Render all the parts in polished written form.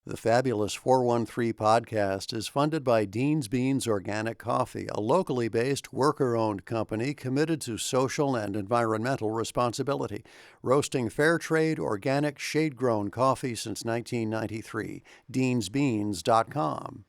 The Fabulous 413 podcast is funded by Dean's Beans Organic Coffee, a locally based, worker-owned company committed to social and environmental responsibility, roasting fair trade, organic, shade-grown coffee since 1993. DeansBeans.com.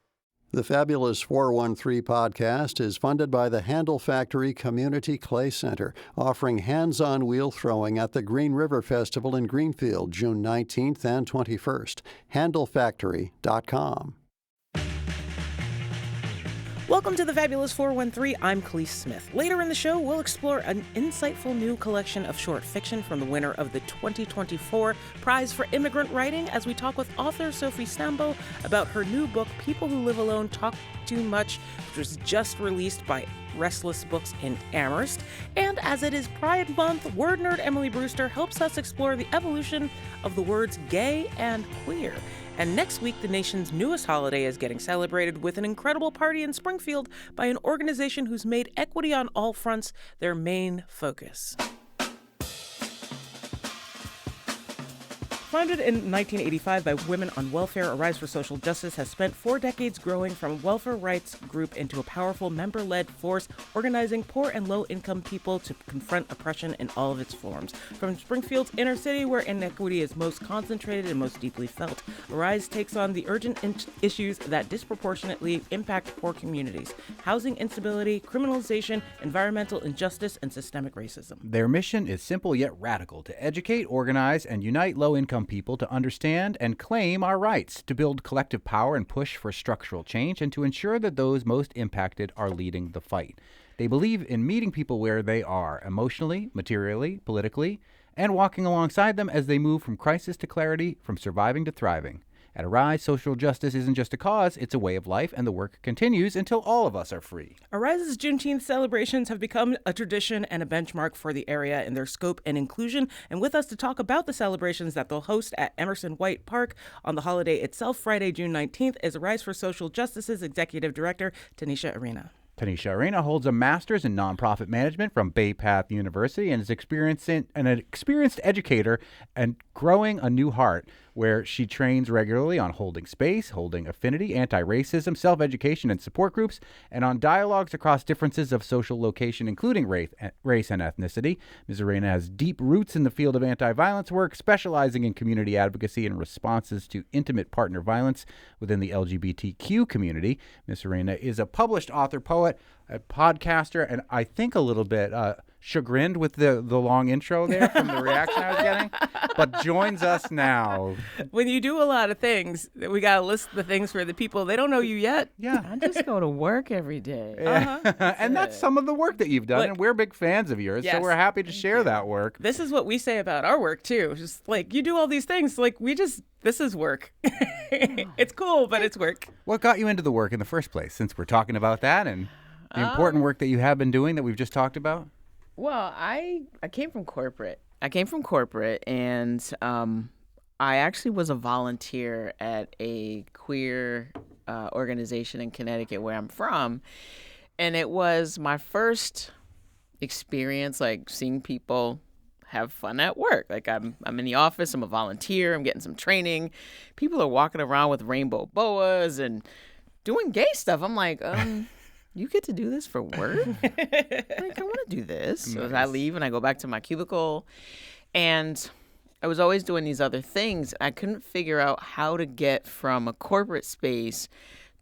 The Fabulous 413 podcast is funded by the Handle Factory Community Clay Center, offering hands-on wheel throwing at the Green River Festival in Greenfield, June 19th and 21st. HandleFactory.com. Welcome to the Fabulous 413. I'm Khalees Smith. Later in the show, we'll explore an insightful new collection of short fiction from the winner of the 2024 Prize for Immigrant Writing as we talk with author Sofi Stambo about her new book, People Who Live Alone Talk Too Much, which was just released by Restless Books in Amherst. And as it is Pride Month, word nerd Emily Brewster helps us explore the evolution of the words gay and queer. And next week, the nation's newest holiday is getting celebrated with an incredible party in Springfield by an organization who's made equity on all fronts their main focus. Founded in 1985 by Women on Welfare, Arise for Social Justice has spent 4 decades growing from a welfare rights group into a powerful member-led force organizing poor and low-income people to confront oppression in all of its forms. From Springfield's inner city, where inequity is most concentrated and most deeply felt, Arise takes on the urgent issues that disproportionately impact poor communities: housing instability, criminalization, environmental injustice, and systemic racism. Their mission is simple yet radical: to educate, organize, and unite low-income people to understand and claim our rights, to build collective power and push for structural change, and to ensure that those most impacted are leading the fight. They believe in meeting people where they are, emotionally, materially, politically, and walking alongside them as they move from crisis to clarity, from surviving to thriving. At Arise, social justice isn't just a cause, it's a way of life, and the work continues until all of us are free. Arise's Juneteenth celebrations have become a tradition and a benchmark for the area in their scope and inclusion. And with us to talk about the celebrations that they'll host at Emerson White Park on the holiday itself, Friday, June 19th, is Arise for Social Justice's Executive Director, Tanisha Arena. Tanisha Arena holds a master's in nonprofit management from Bay Path University and is an experienced educator and growing a new heart, where she trains regularly on holding space, holding affinity, anti-racism, self-education, and support groups, and on dialogues across differences of social location, including race and ethnicity. Ms. Arena has deep roots in the field of anti-violence work, specializing in community advocacy and responses to intimate partner violence within the LGBTQ community. Ms. Arena is a published author, poet, a podcaster, and I think a little bit chagrined with the long intro there from the reaction I was getting, but joins us now. When you do a lot of things, we got to list the things for the people. They don't know you yet. Yeah. I just go to work every day. And that's some of the work that you've done, Look, and we're big fans of yours, yes, so we're happy to share that work. This is what we say about our work, too. Just like, you do all these things. Like, this is work. It's cool, but it's work. What got you into the work in the first place, since we're talking about that and the important work that you have been doing that we've just talked about? Well, I came from corporate. And I actually was a volunteer at a queer organization in Connecticut, where I'm from. And it was my first experience, like, seeing people have fun at work. Like, I'm in the office, I'm a volunteer, I'm getting some training. People are walking around with rainbow boas and doing gay stuff. I'm like, you get to do this for work? Like, I want to do this. Nice. So I leave and I go back to my cubicle. And I was always doing these other things. I couldn't figure out how to get from a corporate space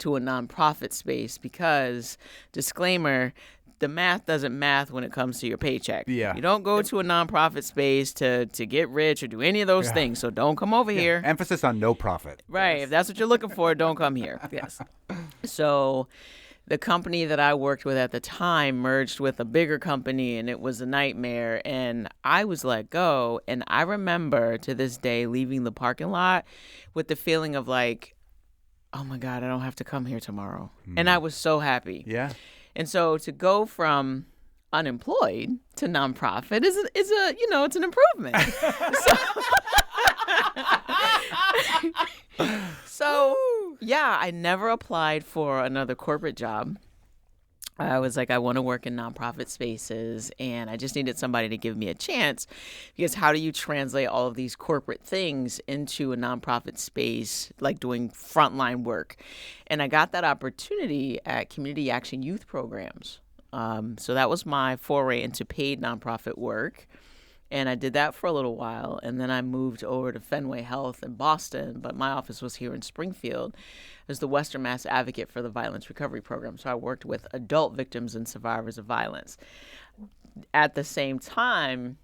to a nonprofit space because, disclaimer, the math doesn't math when it comes to your paycheck. Yeah. You don't go to a nonprofit space to get rich or do any of those things. So don't come over here. Emphasis on no profit. Right. Yes. If that's what you're looking for, don't come here. Yes. So the company that I worked with at the time merged with a bigger company, and it was a nightmare. And I was let go. And I remember to this day leaving the parking lot with the feeling of like, oh my God, I don't have to come here tomorrow. And I was so happy. Yeah. And so to go from unemployed to nonprofit is it's an improvement. So yeah, I never applied for another corporate job. I was like, I want to work in nonprofit spaces, and I just needed somebody to give me a chance, because how do you translate all of these corporate things into a nonprofit space, like doing frontline work? And I got that opportunity at Community Action Youth Programs. So that was my foray into paid nonprofit work. And I did that for a little while. And then I moved over to Fenway Health in Boston, but my office was here in Springfield as the Western Mass Advocate for the Violence Recovery Program. So I worked with adult victims and survivors of violence. At the same time,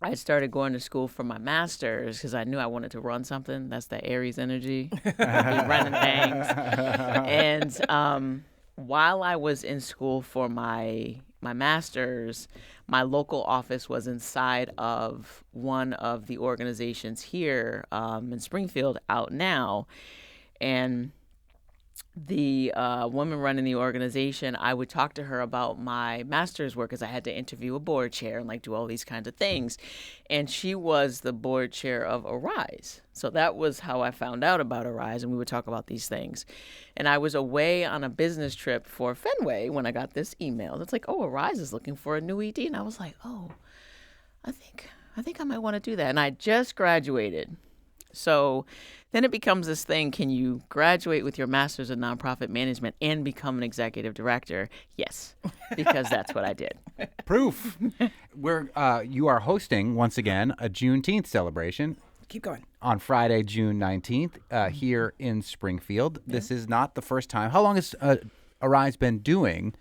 I started going to school for my master's because I knew I wanted to run something. That's the Aries energy, be running things. And while I was in school for my master's, my local office was inside of one of the organizations here in Springfield, Out Now. And the woman running the organization, I would talk to her about my master's work, because I had to interview a board chair and like do all these kinds of things. And she was the board chair of Arise. So that was how I found out about Arise, and we would talk about these things. And I was away on a business trip for Fenway when I got this email. It's like, oh, Arise is looking for a new ED. And I was like, oh, I think I might want to do that. And I just graduated. So then it becomes this thing. Can you graduate with your master's in nonprofit management and become an executive director? Yes, because that's what I did. Proof. You are hosting, once again, a Juneteenth celebration. Keep going. On Friday, June 19th, here in Springfield. Yeah. This is not the first time. How long has Arise been doing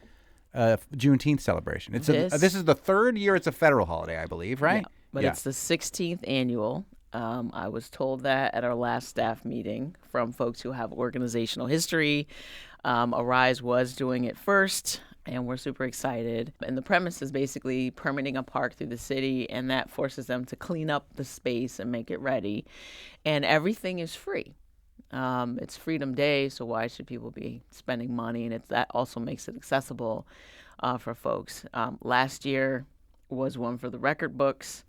Juneteenth celebration? This is the third year. It's a federal holiday, I believe, right? Yeah, but it's the 16th annual. I was told that at our last staff meeting from folks who have organizational history. Arise was doing it first, and we're super excited. And the premise is basically permitting a park through the city, and that forces them to clean up the space and make it ready. And everything is free. It's Freedom Day, so why should people be spending money? And that also makes it accessible for folks. Last year was one for the record books.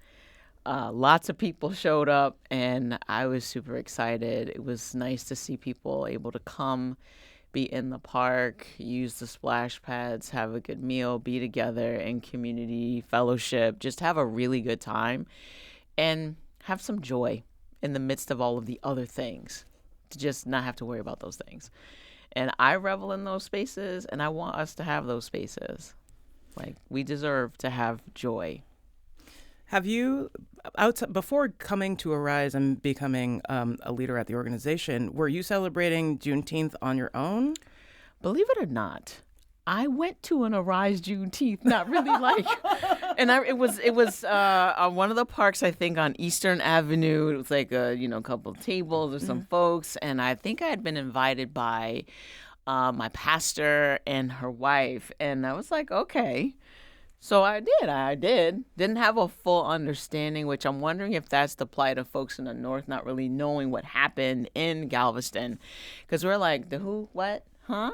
Lots of people showed up, and I was super excited. It was nice to see people able to come, be in the park, use the splash pads, have a good meal, be together in community fellowship, just have a really good time, and have some joy in the midst of all of the other things, to just not have to worry about those things. And I revel in those spaces, and I want us to have those spaces. Like, we deserve to have joy. Have you, before coming to Arise and becoming a leader at the organization, were you celebrating Juneteenth on your own? Believe it or not, I went to an Arise Juneteenth, not really like, and it was on one of the parks, I think on Eastern Avenue. It was like a couple of tables or some folks, and I think I had been invited by my pastor and her wife, and I was like, okay. So I did. Didn't have a full understanding, which I'm wondering if that's the plight of folks in the North, not really knowing what happened in Galveston. Because we're like, the who, what, huh?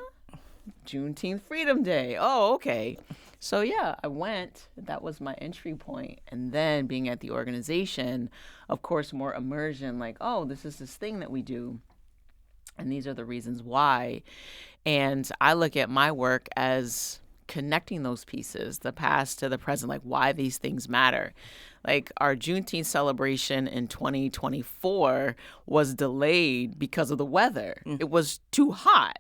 Juneteenth Freedom Day. Oh, okay. So yeah, I went. That was my entry point. And then being at the organization, of course, more immersion, like, oh, this is this thing that we do. And these are the reasons why. And I look at my work as connecting those pieces, the past to the present, like why these things matter. Like our Juneteenth celebration in 2024 was delayed because of the weather. It was too hot.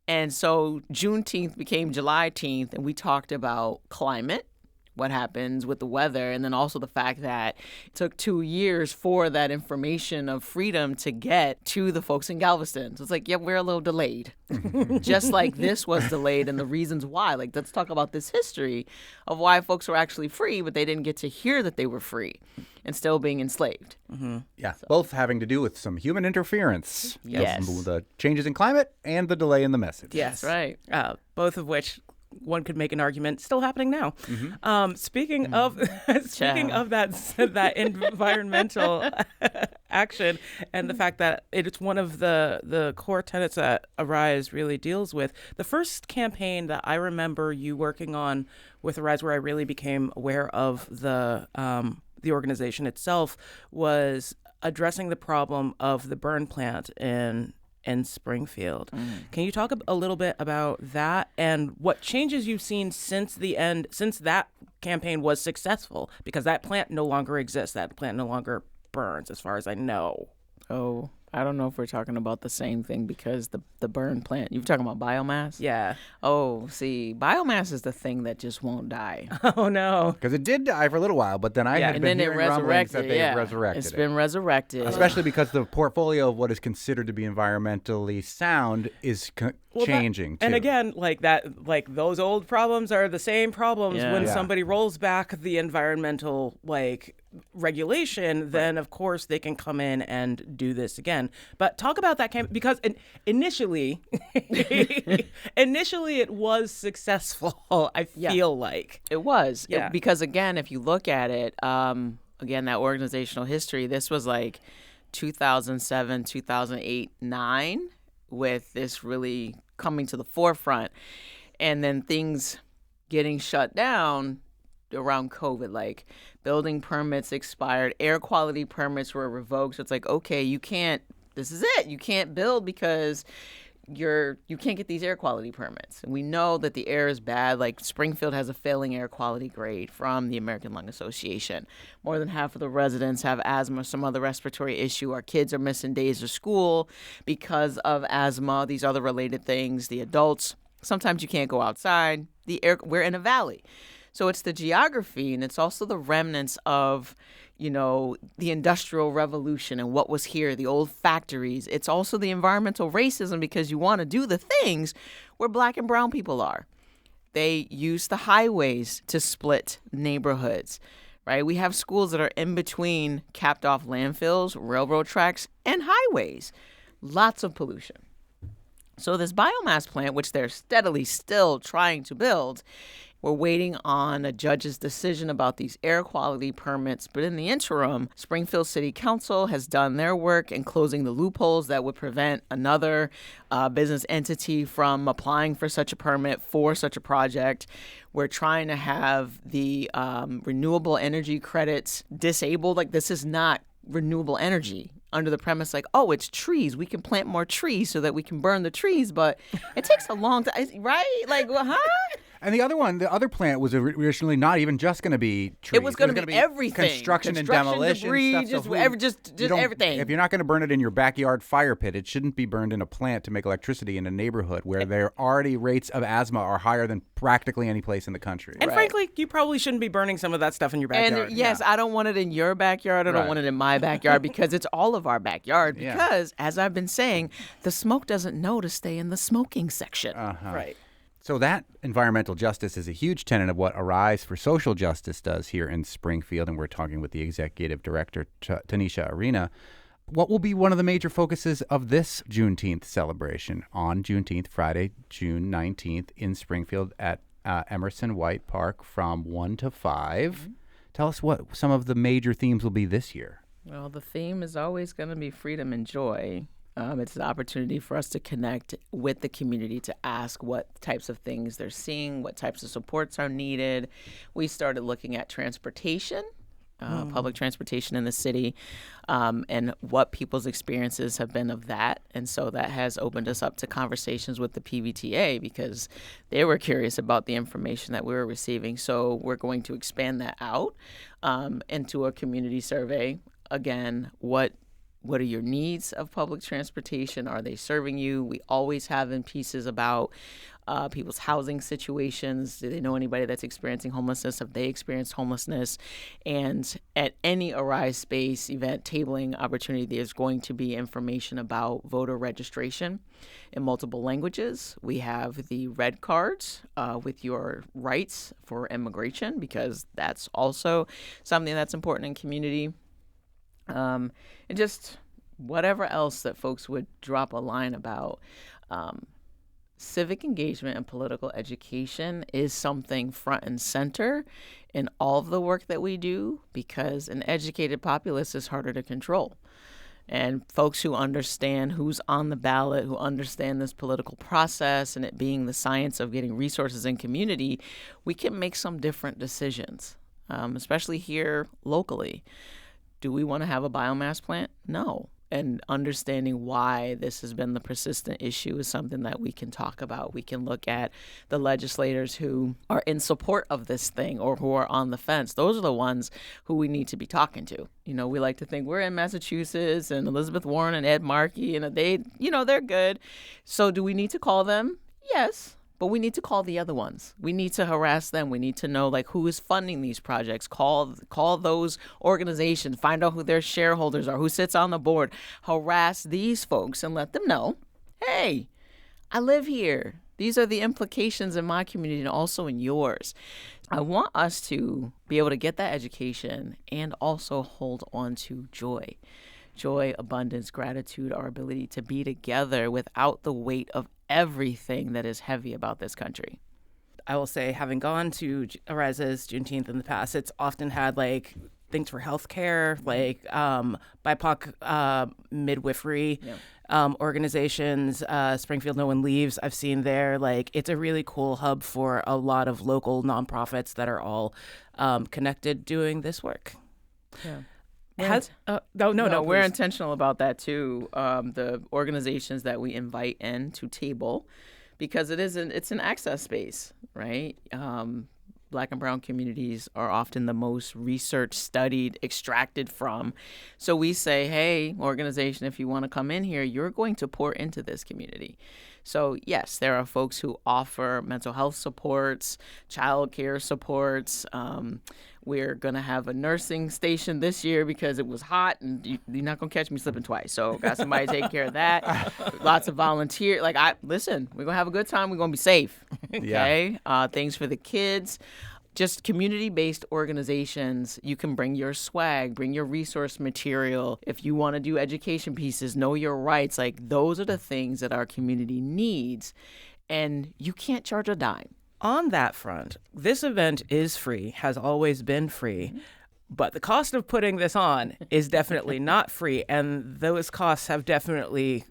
And so Juneteenth became July-teenth, and we talked about climate, what happens with the weather, and then also the fact that it took 2 years for that information of freedom to get to the folks in Galveston. So it's like, yeah, we're a little delayed. Just like this was delayed, and the reasons why. Like, let's talk about this history of why folks were actually free, but they didn't get to hear that they were free and still being enslaved. Mm-hmm. Yeah, so. Both having to do with some human interference. Yes. The changes in climate and the delay in the message. Yes. Right. Both of which one could make an argument still happening now. Mm-hmm. Speaking of that environmental action and the fact that it's one of the core tenets that Arise really deals with. The first campaign that I remember you working on with Arise, where I really became aware of the organization itself, was addressing the problem of the burn plant in in Springfield. Can you talk a little bit about that and what changes you've seen since that campaign was successful? Because that plant no longer exists. That plant no longer burns, as far as I know. Oh, I don't know if we're talking about the same thing because the burn plant, you're talking about biomass? Yeah. Oh, see, biomass is the thing that just won't die. Oh, no. Because it did die for a little while, but then I had And been then it hearing rumblings that resurrected. they Yeah, resurrected it's it. been resurrected. Especially because the portfolio of what is considered to be environmentally sound is changing, too. And again, those old problems are the same problems when somebody rolls back the environmental regulation, then of course they can come in and do this again. But talk about that campaign, because initially it was successful. I feel like it was. Yeah. Because again, if you look at it, again, that organizational history, this was 2007, 2008, 9, with this really coming to the forefront, and then things getting shut down around COVID, building permits expired, air quality permits were revoked. So it's okay, you can't, this is it. You can't build because you can't get these air quality permits. And we know that the air is bad. Springfield has a failing air quality grade from the American Lung Association. More than half of the residents have asthma or some other respiratory issue. Our kids are missing days of school because of asthma, these other related things. The adults, sometimes you can't go outside. We're in a valley. So it's the geography, and it's also the remnants of, the Industrial Revolution and what was here, the old factories. It's also the environmental racism, because you want to do the things where Black and brown people are. They use the highways to split neighborhoods, right? We have schools that are in between capped off landfills, railroad tracks, and highways. Lots of pollution. So this biomass plant, which they're steadily still trying to build, we're waiting on a judge's decision about these air quality permits. But in the interim, Springfield City Council has done their work in closing the loopholes that would prevent another business entity from applying for such a permit for such a project. We're trying to have the renewable energy credits disabled. This is not renewable energy, under the premise it's trees. We can plant more trees so that we can burn the trees, but it takes a long time, right? And the other plant was originally not even just going to be trees. It was going to be everything. Construction and demolition debris, stuff. just everything. If you're not going to burn it in your backyard fire pit, it shouldn't be burned in a plant to make electricity in a neighborhood where their already rates of asthma are higher than practically any place in the country. And frankly, you probably shouldn't be burning some of that stuff in your backyard. And yes, I don't want it in your backyard. I don't want it in my backyard, because it's all of our backyard. Because, as I've been saying, the smoke doesn't know to stay in the smoking section. Right. So that environmental justice is a huge tenet of what Arise for Social Justice does here in Springfield, and we're talking with the executive director, Tanisha Arena. What will be one of the major focuses of this Juneteenth celebration on Juneteenth, Friday, June 19th, in Springfield at Emerson White Park from 1 to 5? Mm-hmm. Tell us what some of the major themes will be this year. Well, the theme is always going to be freedom and joy. It's an opportunity for us to connect with the community, to ask what types of things they're seeing, what types of supports are needed. We started looking at transportation, public transportation in the city, and what people's experiences have been of that. And so that has opened us up to conversations with the PVTA, because they were curious about the information that we were receiving. So we're going to expand that out into a community survey. Again, what are your needs of public transportation? Are they serving you? We always have in pieces about people's housing situations. Do they know anybody that's experiencing homelessness? Have they experienced homelessness? And at any Arise Space event tabling opportunity, there's going to be information about voter registration in multiple languages. We have the red cards with your rights for immigration, because that's also something that's important in community. And just whatever else that folks would drop a line about. Civic engagement and political education is something front and center in all of the work that we do, because an educated populace is harder to control. And folks who understand who's on the ballot, who understand this political process and it being the science of getting resources in community, we can make some different decisions, especially here locally. Do we want to have a biomass plant? No. and understanding why this has been the persistent issue is something that we can talk about. We can look at the legislators who are in support of this thing or who are on the fence. Those are the ones who we need to be talking to. We like to think we're in Massachusetts and Elizabeth Warren and Ed Markey and they're good. So do we need to call them? Yes. But we need to call the other ones. We need to harass them. We need to know who is funding these projects. Call those organizations. Find out who their shareholders are, who sits on the board. Harass these folks and let them know, hey, I live here. These are the implications in my community and also in yours. I want us to be able to get that education and also hold on to joy. Joy, abundance, gratitude, our ability to be together without the weight of everything that is heavy about this country. I will say, having gone to Restless, Juneteenth in the past, it's often had things for healthcare, BIPOC midwifery organizations. Springfield No One Leaves, I've seen there. It's a really cool hub for a lot of local nonprofits that are all connected doing this work. Yeah. We're intentional about that too. The organizations that we invite in to table, because it's an access space, right? Black and brown communities are often the most research studied, extracted from. So we say, hey, organization, if you want to come in here, you're going to pour into this community. So yes, there are folks who offer mental health supports, child care supports. We're going to have a nursing station this year because it was hot and you're not going to catch me slipping twice. So got somebody taking care of that. Lots of volunteer. Listen, we're going to have a good time. We're going to be safe. Okay. Yeah. Things for the kids. Just community-based organizations. You can bring your swag, bring your resource material. If you want to do education pieces, know your rights. Those are the things that our community needs. And you can't charge a dime. On that front, this event is free, has always been free, but the cost of putting this on is definitely not free, and those costs have definitely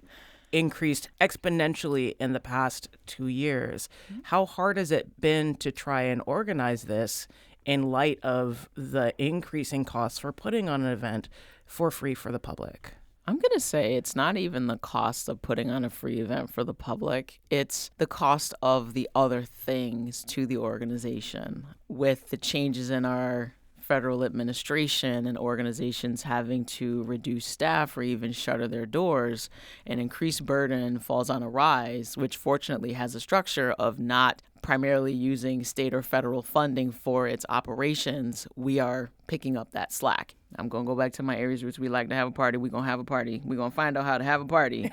increased exponentially in the past 2 years. How hard has it been to try and organize this in light of the increasing costs for putting on an event for free for the public? I'm going to say it's not even the cost of putting on a free event for the public. It's the cost of the other things to the organization. With the changes in our federal administration and organizations having to reduce staff or even shutter their doors, an increased burden falls on a rise, which fortunately has a structure of not primarily using state or federal funding for its operations. We are picking up that slack. I'm going to go back to my areas which we like to have a party. We're going to have a party. We're going to find out how to have a party.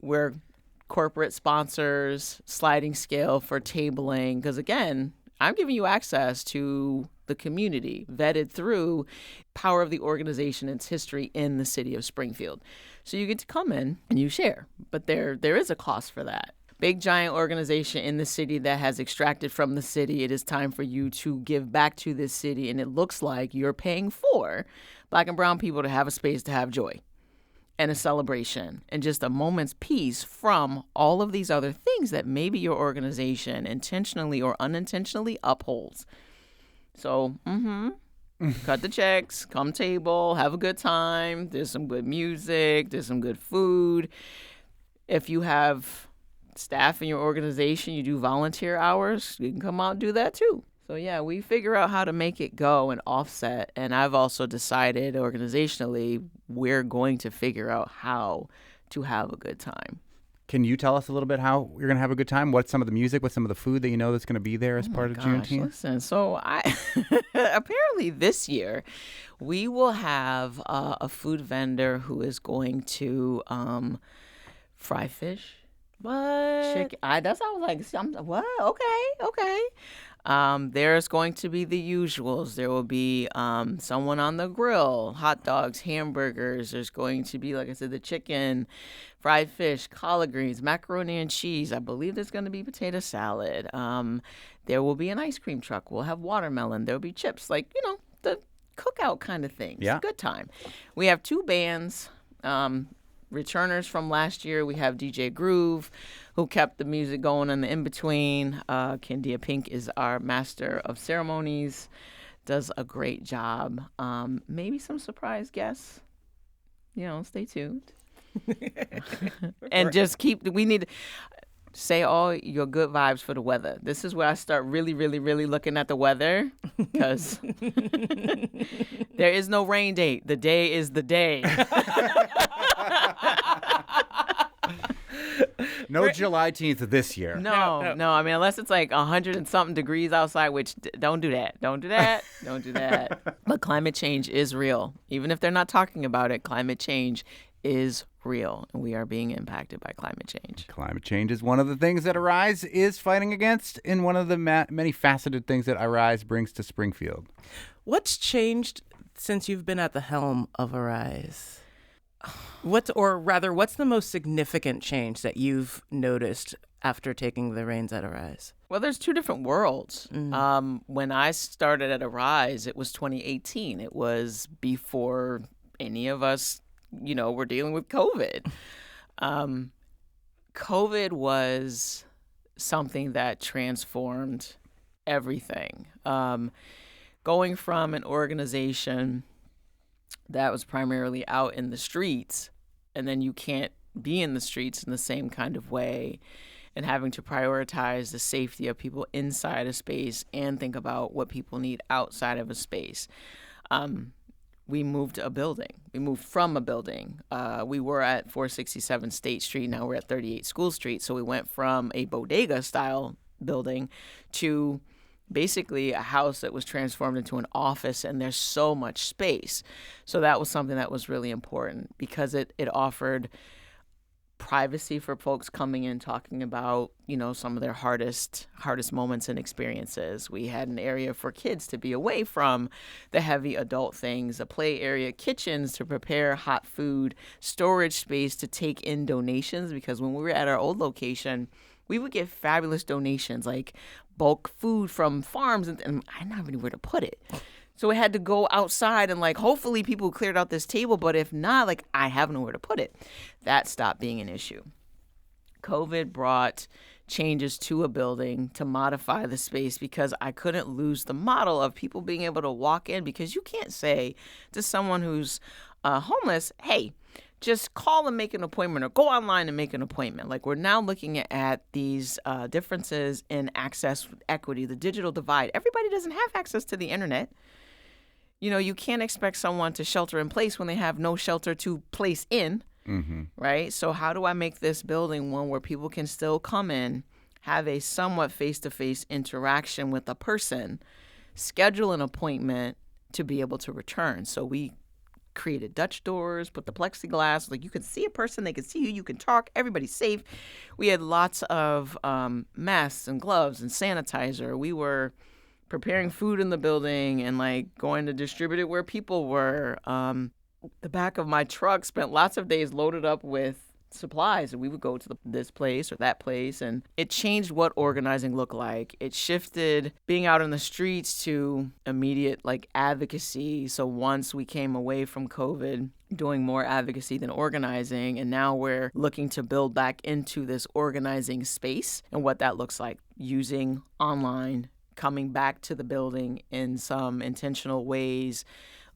We're corporate sponsors, sliding scale for tabling, because again, I'm giving you access to the community, vetted through power of the organization, its history in the city of Springfield. So you get to come in and you share, but there is a cost for that. Big giant organization in the city that has extracted from the city. It is time for you to give back to this city, and it looks like you're paying for Black and brown people to have a space to have joy and a celebration and just a moment's peace from all of these other things that maybe your organization intentionally or unintentionally upholds. So, cut the checks, come table, have a good time. There's some good music. There's some good food. If you have staff in your organization, you do volunteer hours, you can come out and do that too. So yeah, we figure out how to make it go and offset. And I've also decided organizationally, we're going to figure out how to have a good time. Can you tell us a little bit how you're going to have a good time? What's some of the music? What's some of the food that you know that's going to be there as part of Juneteenth? Listen, so apparently this year we will have a food vendor who is going to fry fish. What? Chicken. That's how I was like, what? Okay. There's going to be the usuals. There will be someone on the grill, hot dogs, hamburgers. There's going to be, like I said, the chicken, fried fish, collard greens, macaroni and cheese. I believe there's going to be potato salad. There will be an ice cream truck. We'll have watermelon. There'll be chips, the cookout kind of thing. Yeah. It's a good time. We have 2 bands. Returners from last year. We have DJ Groove, who kept the music going in the in-between. Kendia Pink is our master of ceremonies, does a great job. Maybe some surprise guests. stay tuned. And just we need to say all your good vibes for the weather. This is where I start really, really, really looking at the weather, because there is no rain date. The day is the day. No July 10th this year. No. I mean, unless it's like 100 and something degrees outside, which don't do that. Don't do that. But climate change is real. Even if they're not talking about it, climate change is real, and we are being impacted by climate change. Climate change is one of the things that Arise is fighting against, and one of the many faceted things that Arise brings to Springfield. What's changed since you've been at the helm of Arise? What's the most significant change that you've noticed after taking the reins at Arise? Well, there's two different worlds. When I started at Arise, it was 2018. It was before any of us, were dealing with COVID. COVID was something that transformed everything. Going from an organization that was primarily out in the streets, and then you can't be in the streets in the same kind of way, and having to prioritize the safety of people inside a space and think about what people need outside of a space. We moved a building. We moved from a building. We were at 467 State Street. Now we're at 38 School Street. So we went from a bodega-style building to basically a house that was transformed into an office, and there's so much space. So that was something that was really important, because it offered privacy for folks coming in talking about, some of their hardest moments and experiences. We had an area for kids to be away from the heavy adult things, a play area, kitchens to prepare hot food, storage space to take in donations, because when we were at our old location, we would get fabulous donations, like bulk food from farms, and I didn't have anywhere to put it. So we had to go outside and, hopefully people cleared out this table, but if not, I have nowhere to put it. That stopped being an issue. COVID brought changes to a building to modify the space, because I couldn't lose the model of people being able to walk in, because you can't say to someone who's homeless, hey, just call and make an appointment, or go online and make an appointment. We're now looking at these differences in access equity, the digital divide. Everybody doesn't have access to the internet. You can't expect someone to shelter in place when they have no shelter to place in, right? So how do I make this building one where people can still come in, have a somewhat face-to-face interaction with a person, schedule an appointment to be able to return? So we created Dutch doors, put the plexiglass, you can see a person, they can see you, you can talk, everybody's safe. We had lots of masks and gloves and sanitizer. We were preparing food in the building and going to distribute it where people were. The back of my truck spent lots of days loaded up with supplies, and we would go to this place or that place, and it changed what organizing looked like. It shifted being out in the streets to immediate advocacy. So once we came away from COVID, doing more advocacy than organizing, and now we're looking to build back into this organizing space, and what that looks like, using online, coming back to the building in some intentional ways,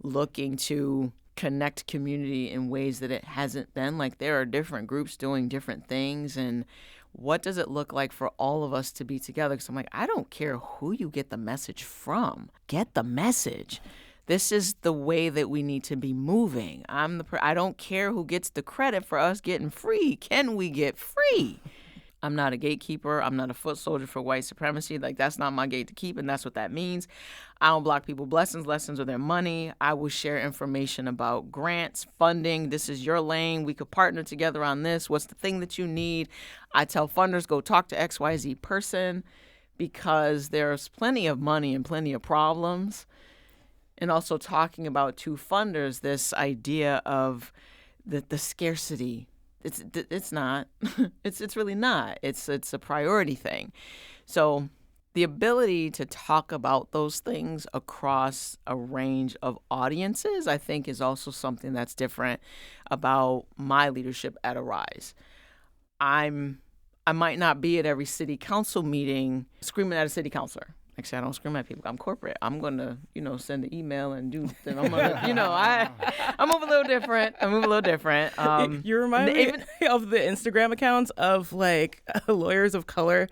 looking to connect community in ways that it hasn't been. There are different groups doing different things, and what does it look like for all of us to be together? Because I'm I don't care who you get the message from. Get the message. This is the way that we need to be moving. I don't care who gets the credit for us getting free. Can we get free? I'm not a gatekeeper. I'm not a foot soldier for white supremacy. That's not my gate to keep, and that's what that means. I don't block people blessings, lessons, or their money. I will share information about grants, funding. This is your lane. We could partner together on this. What's the thing that you need? I tell funders, go talk to XYZ person, because there's plenty of money and plenty of problems. And also talking about to funders this idea of the scarcity. It's not. It's really not. It's a priority thing. So the ability to talk about those things across a range of audiences, I think, is also something that's different about my leadership at Arise. I might not be at every city council meeting screaming at a city councilor. Actually, I don't scream at people. I'm corporate. I'm going to, send an email and do, I'm going to, I move a little different. You remind me of the Instagram accounts of like lawyers of color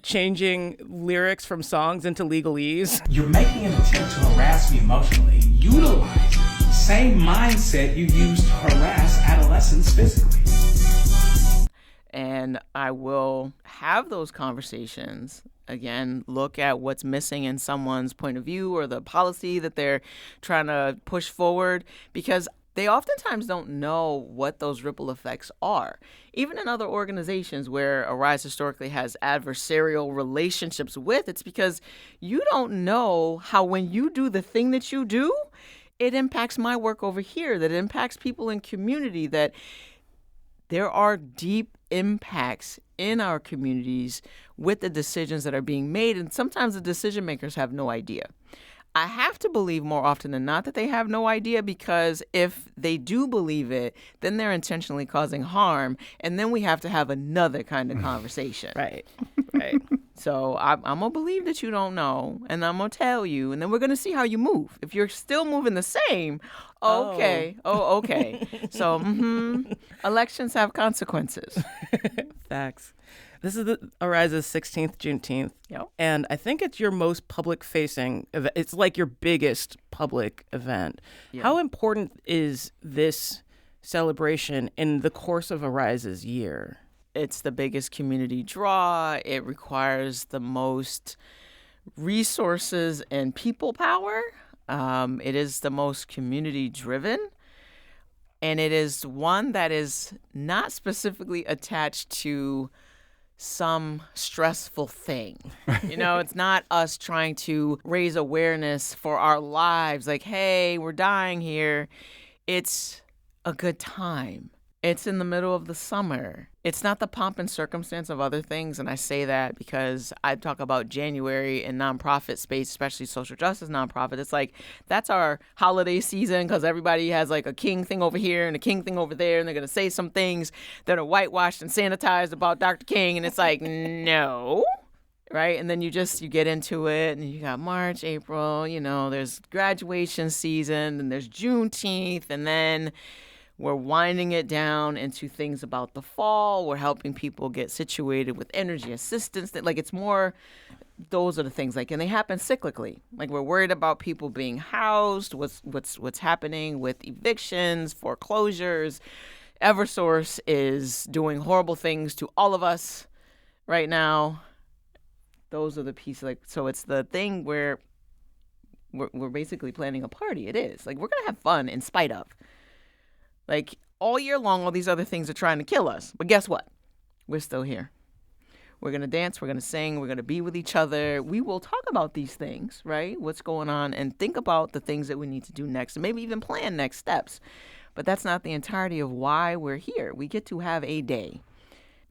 changing lyrics from songs into legalese. You're making an attempt to harass me emotionally. Utilize the same mindset you used to harass adolescents physically. And I will have those conversations. Again, look at what's missing in someone's point of view or the policy that they're trying to push forward, because they oftentimes don't know what those ripple effects are. Even in other organizations where Arise historically has adversarial relationships with, it's because you don't know how when you do the thing that you do, it impacts my work over here, that it impacts people in community, that there are deep impacts in our communities with the decisions that are being made. And sometimes the decision makers have no idea. I have to believe more often than not that they have no idea, because if they do believe it, then they're intentionally causing harm. And then we have to have another kind of conversation. Right. So I'm going to believe that you don't know, and I'm going to tell you, and then we're going to see how you move. If you're still moving the same, okay. Okay. So elections have consequences. Facts. This is Arise's 16th Juneteenth. Yep. And I think it's your most public-facing event. It's like your biggest public event. Yeah. How important is this celebration in the course of Arise's year? It's the biggest community draw. It requires the most resources and people power. It is the most community driven. And it is one that is not specifically attached to some stressful thing. It's not us trying to raise awareness for our lives. Like, hey, we're dying here. It's a good time. It's in the middle of the summer. It's not the pomp and circumstance of other things. And I say that because I talk about January in nonprofit space, especially social justice nonprofit. It's like, that's our holiday season because everybody has like a king thing over here and a king thing over there. And they're going to say some things that are whitewashed and sanitized about Dr. King. And it's like, no. Right. And then you get into it and you got March, April, there's graduation season and there's Juneteenth, and then we're winding it down into things about the fall. We're helping people get situated with energy assistance. Like, it's more, those are the things. Like, and they happen cyclically. Like, we're worried about people being housed. What's happening with evictions, foreclosures. Eversource is doing horrible things to all of us right now. Those are the pieces. Like, so it's the thing where we're basically planning a party. It is like, we're gonna have fun in spite of. Like, all year long, all these other things are trying to kill us. But guess what? We're still here. We're going to dance. We're going to sing. We're going to be with each other. We will talk about these things, right? What's going on, and think about the things that we need to do next, and maybe even plan next steps. But that's not the entirety of why we're here. We get to have a day,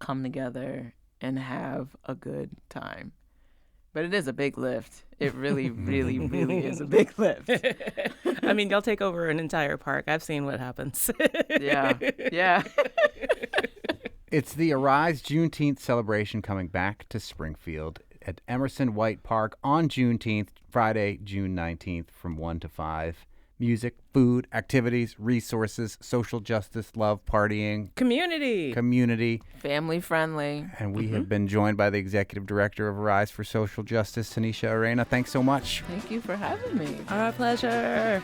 come together, and have a good time. But it is a big lift. It really, really, really is a big lift. I mean, y'all take over an entire park. I've seen what happens. Yeah. It's the Arise Juneteenth celebration coming back to Springfield at Emerson White Park on Juneteenth, Friday, June 19th from 1 to 5. Music, food, activities, resources, social justice, love, partying. Community. Family friendly. And we have been joined by the Executive Director of Arise for Social Justice, Tanisha Arena. Thanks so much. Thank you for having me. Our pleasure.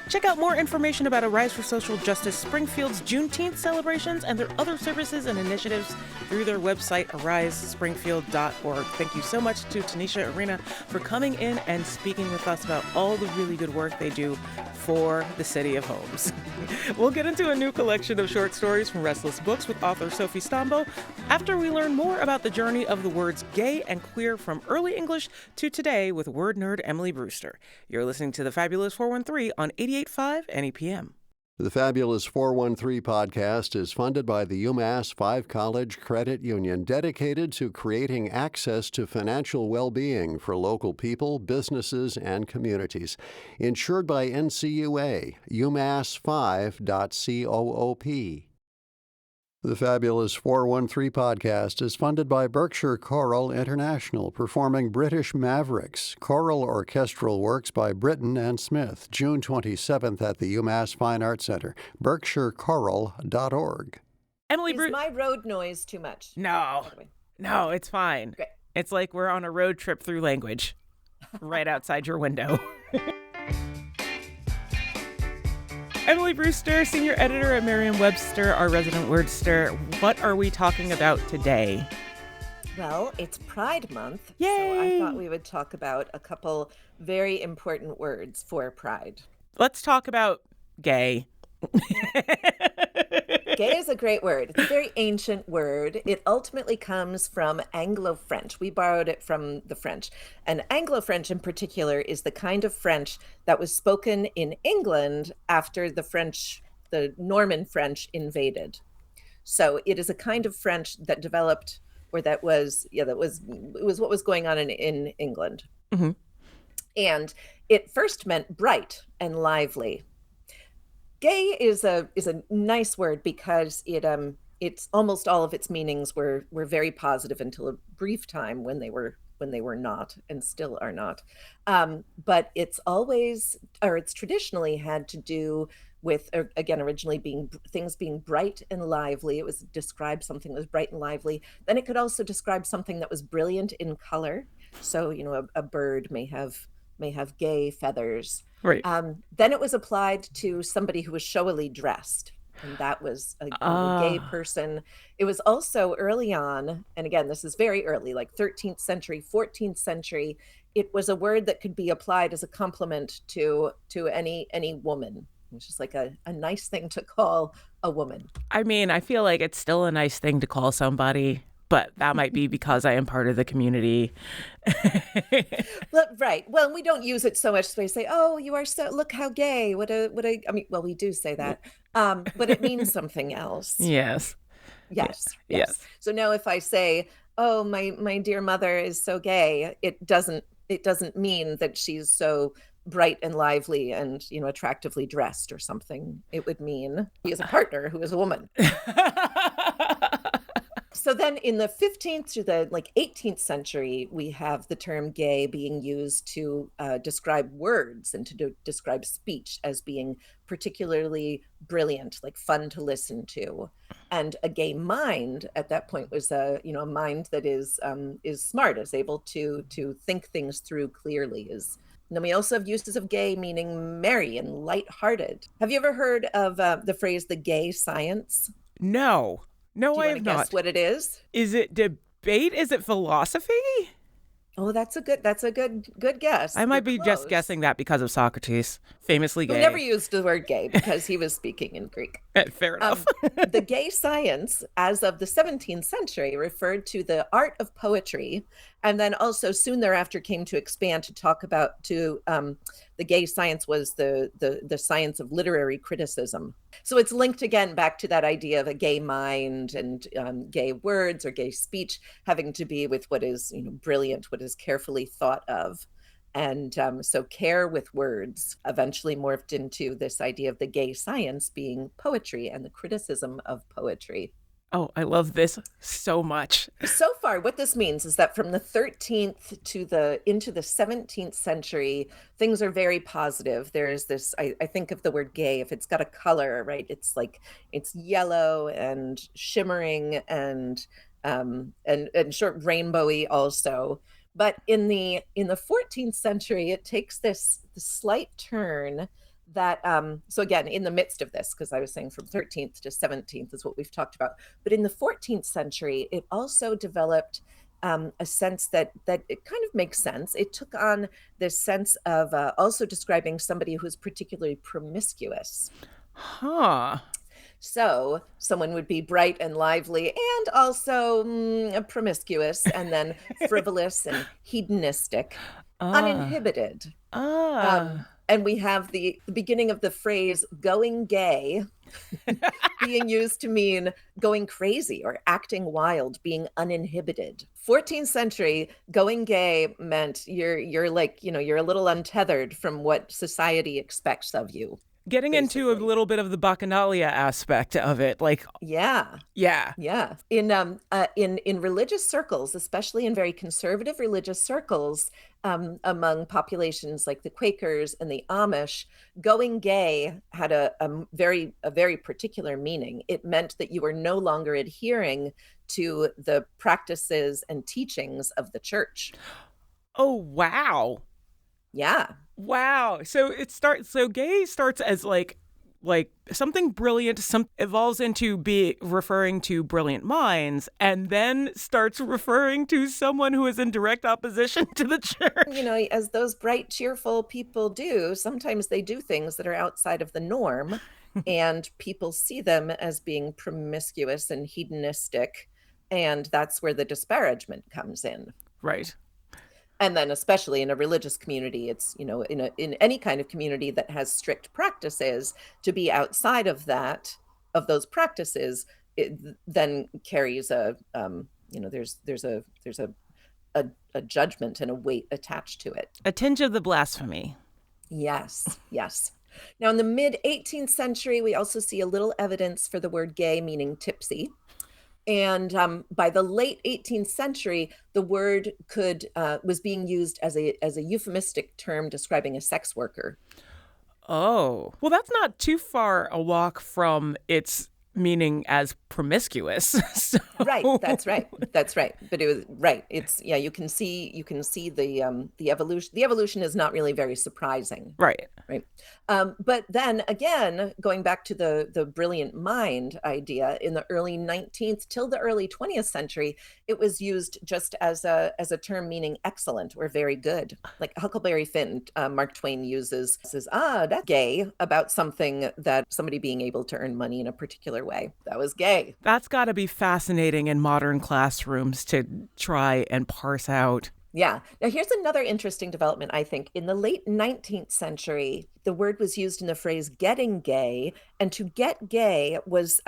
Check out more information about Arise for Social Justice Springfield's Juneteenth celebrations and their other services and initiatives through their website, arisespringfield.org. Thank you so much to Tanisha Arena for coming in and speaking with us about all the really good work they do for the city of Holmes. We'll get into a new collection of short stories from Restless Books with author Sofi Stambo after we learn more about the journey of the words gay and queer from early English to today with word nerd Emily Brewster. You're listening to The Fabulous 413 on 88.5 NEPM. The Fabulous 413 podcast is funded by the UMass 5 College Credit Union, dedicated to creating access to financial well-being for local people, businesses, and communities. Insured by NCUA, umass5.coop. The Fabulous 413 podcast is funded by Berkshire Choral International, performing British Mavericks, choral orchestral works by Britton and Smith, June 27th at the UMass Fine Arts Center, berkshirechoral.org. Emily Is my road noise too much? No, no, it's fine. Great. It's like we're on a road trip through language right outside your window. Emily Brewster, senior editor at Merriam-Webster, our resident wordster. What are we talking about today? Well, it's Pride Month, Yay! so I thought we would talk about a couple very important words for Pride. Let's talk about gay. Gay is a great word. It's a very ancient word. It ultimately comes from Anglo-French. We borrowed it from the French. And Anglo-French in particular is the kind of French that was spoken in England after the Norman French invaded. So it is a kind of French that developed, or it was what was going on in England. Mm-hmm. And it first meant bright and lively. Gay is a nice word because it's almost all of its meanings were very positive until a brief time when they were not, and still are not. But it's traditionally had to do with, again, originally things being bright and lively. It was described something that was bright and lively. Then it could also describe something that was brilliant in color. So, a bird may have gay feathers. Right. Then it was applied to somebody who was showily dressed, and that was a gay person. It was also early on, and again, this is very early, like 13th century, 14th century. It was a word that could be applied as a compliment to any woman, which is like a nice thing to call a woman. I mean, I feel like it's still a nice thing to call somebody, but that might be because I am part of the community. Right. Well, we don't use it so much. So we say, "Oh, you are so, look how gay." I mean, well, we do say that, but it means something else. Yes. Yes. Yes. So now if I say, "Oh, my dear mother is so gay," it doesn't mean that she's so bright and lively and, attractively dressed or something. It would mean he is a partner who is a woman. So then in the 15th to the 18th century, we have the term gay being used to describe words and to describe speech as being particularly brilliant, like fun to listen to. And a gay mind at that point was a mind that is smart, is able to think things through clearly. And then we also have uses of gay meaning merry and lighthearted. Have you ever heard of the phrase the gay science? No. No, Do I you have want to not. guess what it is? Is it debate? Is it philosophy? Oh, that's a good guess. I might You're be just close. guessing that because of Socrates, famously Who gay. never used the word gay because he was speaking in Greek. Fair enough. The gay science, as of the 17th century, referred to the art of poetry, and then also soon thereafter came to expand to talk about the gay science was the science of literary criticism. So it's linked again back to that idea of a gay mind and gay words or gay speech having to be with what is brilliant, what is carefully thought of. And so care with words eventually morphed into this idea of the gay science being poetry and the criticism of poetry. Oh, I love this so much. So far, what this means is that from the 13th into the 17th century, things are very positive. There's this, I think of the word gay, if it's got a color, right? It's yellow and shimmering and short rainbowy also. But in the 14th century, it takes this slight turn that, so again, in the midst of this, because I was saying from 13th to 17th is what we've talked about. But in the 14th century, it also developed a sense that it kind of makes sense. It took on this sense of also describing somebody who's particularly promiscuous. Huh. So someone would be bright and lively and also promiscuous and then frivolous and hedonistic, uninhibited. And we have the beginning of the phrase going gay being used to mean going crazy or acting wild, being uninhibited. 14th century, going gay meant you're a little untethered from what society expects of you. Getting into a basically. little bit of the bacchanalia aspect of it, like, Yeah. yeah. Yeah. In religious circles, especially in very conservative religious circles, among populations like the Quakers and the Amish, going gay had a very particular meaning. It meant that you were no longer adhering to the practices and teachings of the church. Oh, wow. Yeah. Wow. So gay starts as like something brilliant, some evolves into be referring to brilliant minds, and then starts referring to someone who is in direct opposition to the church. You know, as those bright, cheerful people do, sometimes they do things that are outside of the norm, and people see them as being promiscuous and hedonistic, and that's where the disparagement comes in. Right. And then especially in a religious community, it's, in any kind of community that has strict practices, to be outside of those practices, it then carries a judgment and a weight attached to it. A tinge of the blasphemy. Yes, yes. Now, in the mid 18th century, we also see a little evidence for the word gay meaning tipsy. And by the late 18th century, the word was being used as a euphemistic term describing a sex worker. Oh. Well, that's not too far a walk from its meaning as promiscuous. So- Right, that's right. That's right. But it was right. It's you can see the evolution. The evolution is not really very surprising. Right. Right. But then again, going back to the brilliant mind idea, in the early 19th till the early 20th century, it was used just as a term meaning excellent or very good. Like Huckleberry Finn, Mark Twain says, that's gay, about somebody being able to earn money in a particular way. That was gay. That's got to be fascinating in modern classrooms to try and parse out. Yeah. Now, here's another interesting development, I think. In the late 19th century, the word was used in the phrase getting gay, and to get gay was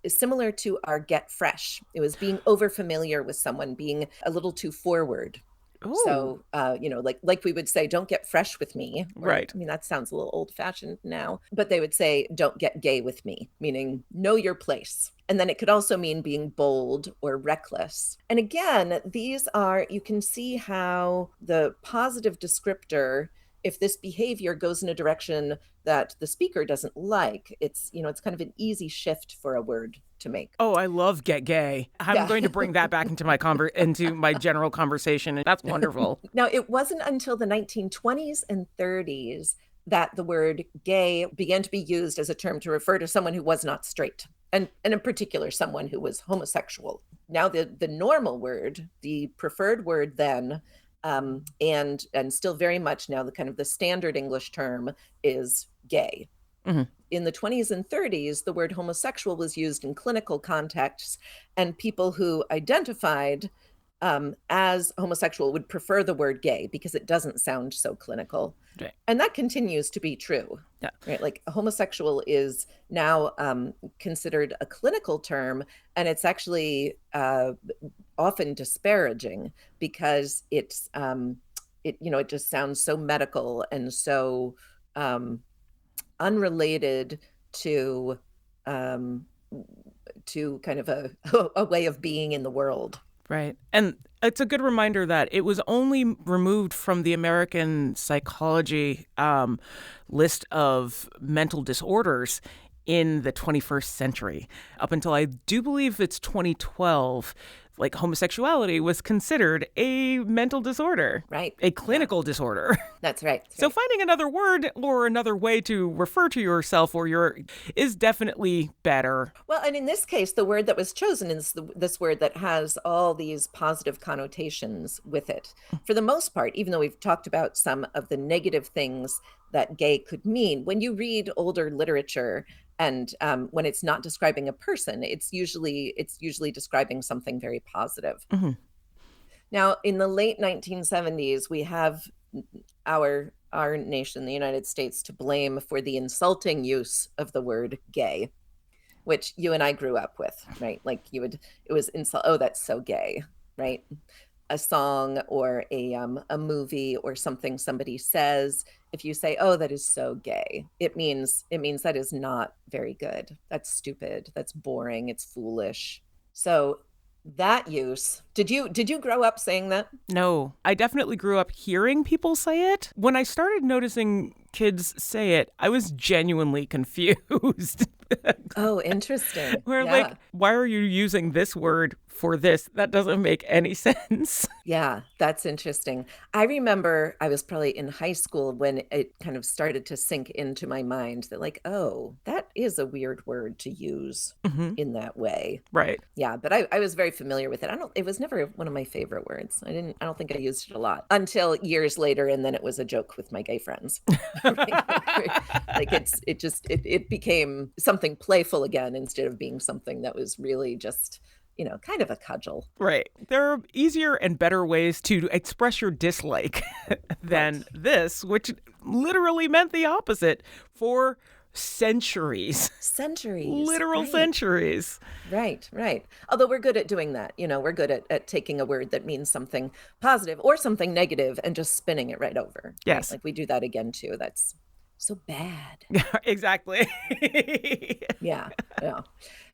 similar to our get fresh. It was being overfamiliar with someone, being a little too forward. Ooh. So, like we would say, don't get fresh with me. Or, Right. I mean, that sounds a little old fashioned now, but they would say, don't get gay with me, meaning know your place. And then it could also mean being bold or reckless. And again, you can see how the positive descriptor, if this behavior goes in a direction that the speaker doesn't like, it's kind of an easy shift for a word to make. Oh, I love get gay. I'm going to bring that back into my general conversation. That's wonderful. Now, it wasn't until the 1920s and 30s that the word gay began to be used as a term to refer to someone who was not straight, and in particular, someone who was homosexual. Now, the normal word, the preferred word then, and still very much now the kind of the standard English term is gay. Mm-hmm. In the 20s and 30s, the word homosexual was used in clinical contexts, and people who identified as homosexual would prefer the word gay because it doesn't sound so clinical. Right. And that continues to be true. Yeah. Right? Like homosexual is now considered a clinical term, and it's actually often disparaging because it just sounds so medical and so unrelated to kind of a way of being in the world. Right. And it's a good reminder that it was only removed from the American psychology list of mental disorders in the 21st century. Up until I do believe it's 2012, like homosexuality was considered a mental disorder. Right. A clinical disorder. That's right. So finding another word or another way to refer to yourself is definitely better. Well, and in this case, the word that was chosen is this word that has all these positive connotations with it. For the most part, even though we've talked about some of the negative things that gay could mean, when you read older literature and when it's not describing a person, it's usually describing something very positive. Mm-hmm. Now, in the late 1970s, we have our nation, the United States, to blame for the insulting use of the word gay, which you and I grew up with, right? Like it was insult. Oh, that's so gay, right? a song or a movie or something somebody says, if you say, "Oh, that is so gay," it means that is not very good. That's stupid. That's boring. It's foolish. So that use, did you grow up saying that? No, I definitely grew up hearing people say it. When I started noticing kids say it, I was genuinely confused. Oh, interesting. We're Yeah. like, why are you using this word for this? That doesn't make any sense. Yeah, that's interesting. I remember I was probably in high school when it kind of started to sink into my mind that like, oh, that is a weird word to use in that way. Right. Yeah, but I was very familiar with it. It was never one of my favorite words. I don't think I used it a lot until years later, and then it was a joke with my gay friends. Like it became something playful again instead of being something that was really just, kind of a cudgel. Right. There are easier and better ways to express your dislike than this, which literally meant the opposite for centuries. Centuries. Literal right. centuries. Right. Although we're good at doing that. We're good at taking a word that means something positive or something negative and just spinning it right over. Yes. Right? Like we do that again too. That's so bad. Exactly. Yeah.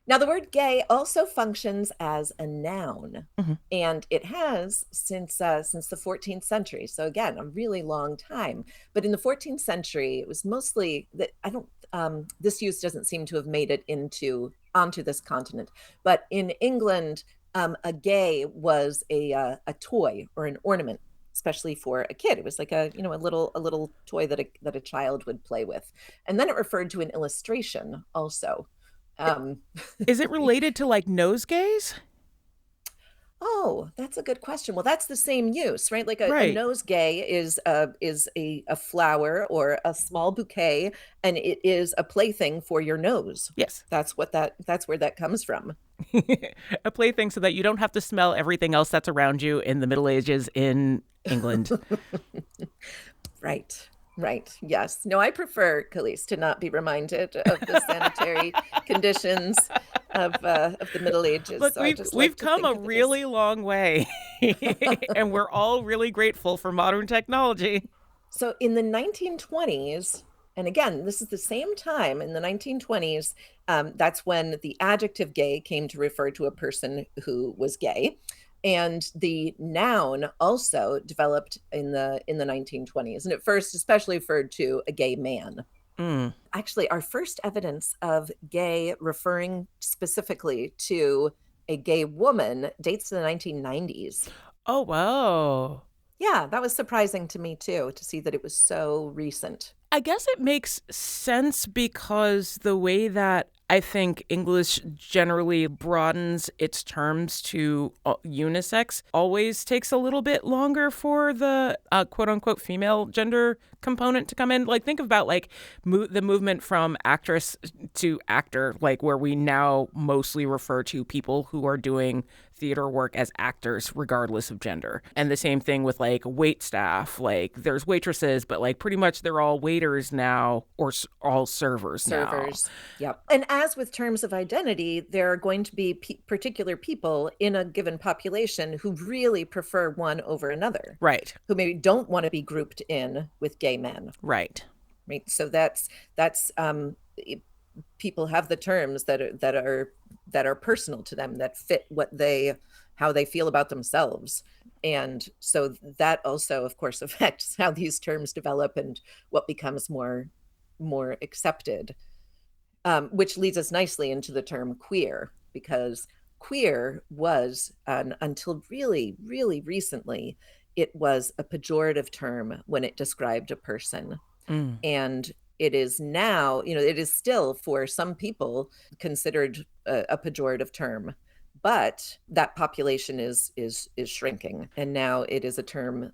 Now, the word gay also functions as a noun, and it has since the 14th century. So again, a really long time. But in the 14th century, it was mostly that this use doesn't seem to have made it onto this continent. But in England, a gay was a toy or an ornament, especially for a kid. It was like a little toy that a child would play with, and then it referred to an illustration also. Is it related to like nosegays? Oh, that's a good question. Well, that's the same use, right? Like a Right. nosegay is a flower or a small bouquet, and it is a plaything for your nose. Yes. That's where that comes from. A plaything so that you don't have to smell everything else that's around you in the Middle Ages in England. Right. Yes. No, I prefer, Khalees, to not be reminded of the sanitary conditions of the Middle Ages. Look, So I just we've like to come think a of it really as- long way, and we're all really grateful for modern technology. So in the 1920s, and again, this is the same time in the 1920s, that's when the adjective gay came to refer to a person who was gay. And the noun also developed in the 1920s, and at first especially referred to a gay man. Actually, our first evidence of gay referring specifically to a gay woman dates to the 1990s. Oh, wow. Yeah, that was surprising to me too, to see that it was so recent. I guess it makes sense because the way that I think English generally broadens its terms to unisex always takes a little bit longer for the quote unquote female gender component to come in. Like think about like the movement from actress to actor, like where we now mostly refer to people who are doing theater work as actors regardless of gender. And the same thing with like wait staff. Like there's waitresses, but like pretty much they're all waiters now or all servers now. Servers. Yep. And as with terms of identity, there are going to be particular people in a given population who really prefer one over another. Right. Who maybe don't want to be grouped in with gay men. Right. Right. So that's people have the terms that are personal to them, that fit how they feel about themselves. And so that also, of course, affects how these terms develop and what becomes more accepted, which leads us nicely into the term queer, because queer was, until really, really recently, it was a pejorative term when it described a person. And it is now, it is still for some people considered a pejorative term, but that population is shrinking, and now it is a term